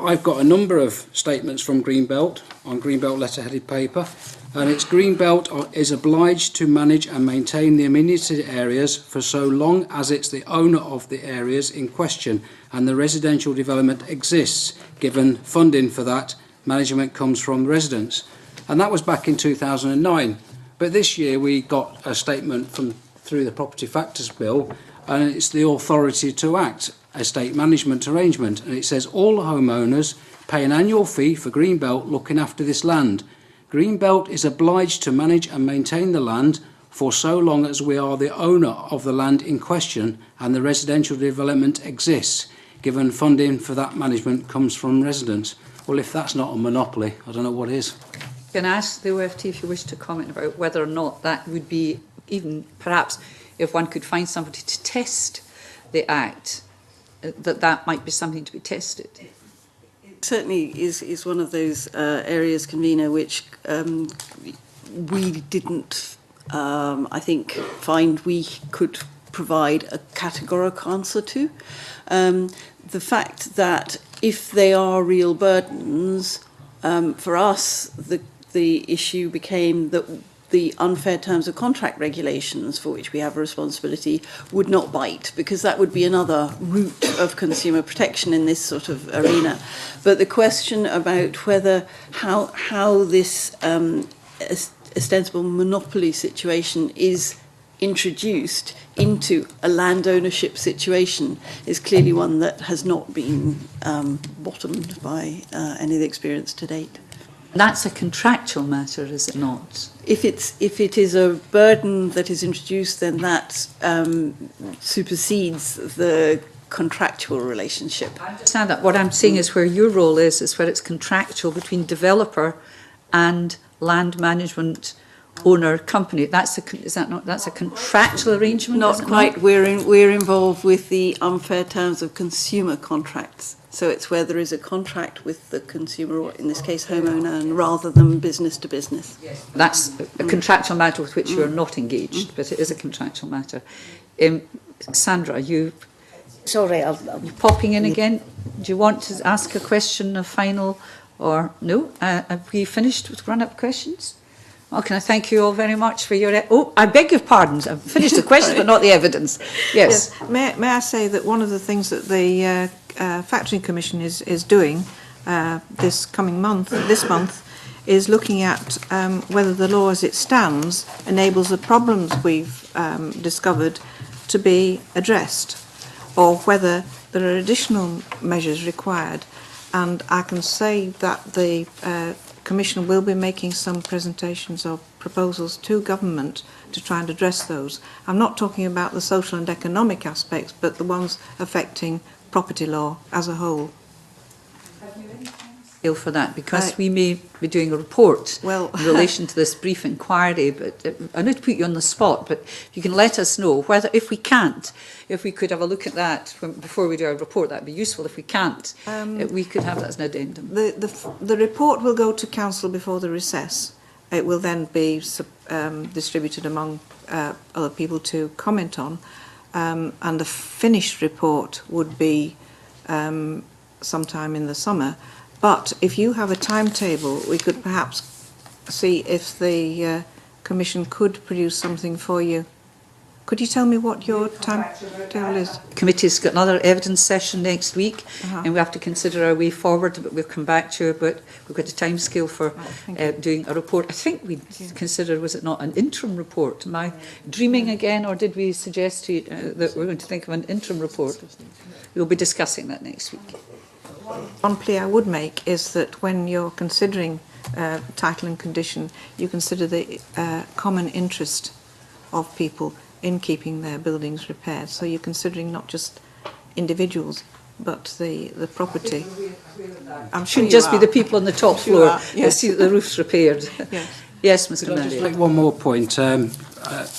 I've got a number of statements from Greenbelt on Greenbelt letterheaded paper, and it's Greenbelt is obliged to manage and maintain the amenity areas for so long as it's the owner of the areas in question and the residential development exists. Given funding for that, management comes from residents. And that was back in 2009. But this year we got a statement through the Property Factors Bill, and it's the authority to act, estate management arrangement. And it says all homeowners pay an annual fee for Greenbelt looking after this land. Greenbelt is obliged to manage and maintain the land for so long as we are the owner of the land in question and the residential development exists, given funding for that management comes from residents. Well, if that's not a monopoly, I don't know what is. Can I ask the OFT if you wish to comment about whether or not that would be, even perhaps if one could find somebody to test the Act, that might be something to be tested? It certainly is one of those areas, convener, which we didn't, I think, find we could provide a categorical answer to. The fact that if they are real burdens, for us, the issue became that the unfair terms of contract regulations for which we have a responsibility would not bite, because that would be another route of consumer protection in this sort of arena. But the question about whether how this ostensible monopoly situation is introduced into a land ownership situation is clearly one that has not been bottomed by any of the experience to date. That's a contractual matter, is it not? If it is a burden that is introduced, then that supersedes the contractual relationship. I understand that. What I'm saying is where your role is where it's contractual between developer and land management owner company. That's a contractual arrangement? Not quite. We're involved with the unfair terms of consumer contracts. So it's where there is a contract with the consumer, or in this case homeowner, and rather than business to business. Yes. That's a contractual matter with which you are not engaged, but it is a contractual matter. Sandra, it's all right. You're popping in again. Do you want to ask a question, a final, or no? Have we finished with run-up questions? Well, can I thank you all very much for your... Oh, I beg your pardons. I've finished the question, but not the evidence. Yes. May I say that one of the things that the Factoring Commission is doing this month, is looking at whether the law as it stands enables the problems we've discovered to be addressed, or whether there are additional measures required. And I can say that the Commission will be making some presentations of proposals to government to try and address those. I'm not talking about the social and economic aspects, but the ones affecting property law as a whole. For that, because we may be doing a report in relation to this brief inquiry, but I need to put you on the spot, but you can let us know whether, if we could have a look at that before we do our report. That'd be useful. If we can't, we could have that as an addendum. The report will go to Council before the recess. It will then be distributed among other people to comment on, and the finished report would be sometime in the summer. But if you have a timetable, we could perhaps see if the Commission could produce something for you. Could you tell me what your timetable is? The committee's got another evidence session next week, and we have to consider our way forward, but we'll come back to it. But we've got a time scale for doing a report. I think we considered, was it not an interim report? Am I dreaming again, or did we suggest to you, that we're going to think of an interim report? We'll be discussing that next week. One plea I would make is that when you're considering title and condition, you consider the common interest of people in keeping their buildings repaired. So you're considering not just individuals, but the property. I'm sure shouldn't just be the people on the top floor that see that the roof's repaired. Yes, Mr. Can I just make one more point?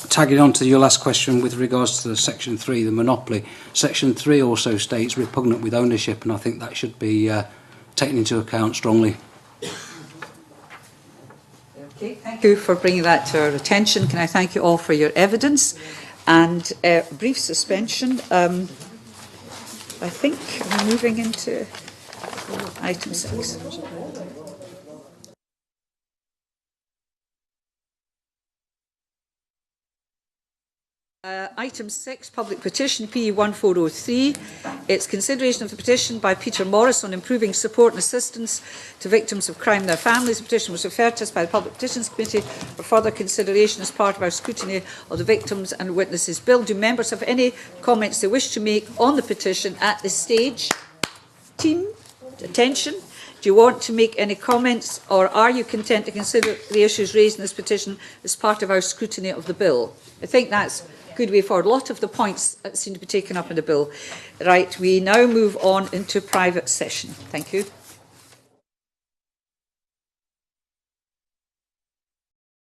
Tagging on to your last question with regards to the Section 3, the monopoly. Section 3 also states repugnant with ownership, and I think that should be taken into account strongly. Okay, thank you for bringing that to our attention. Can I thank you all for your evidence? And brief suspension. I think we're moving into item 6. Item 6, public petition PE 1403. It's consideration of the petition by Peter Morris on improving support and assistance to victims of crime and their families. The petition was referred to us by the Public Petitions Committee for further consideration as part of our scrutiny of the Victims and Witnesses Bill. Do members have any comments they wish to make on the petition at this stage? Team, attention. Do you want to make any comments, or are you content to consider the issues raised in this petition as part of our scrutiny of the bill? I think that's good way forward. A lot of the points that seem to be taken up in the bill. Right, we now move on into private session. Thank you.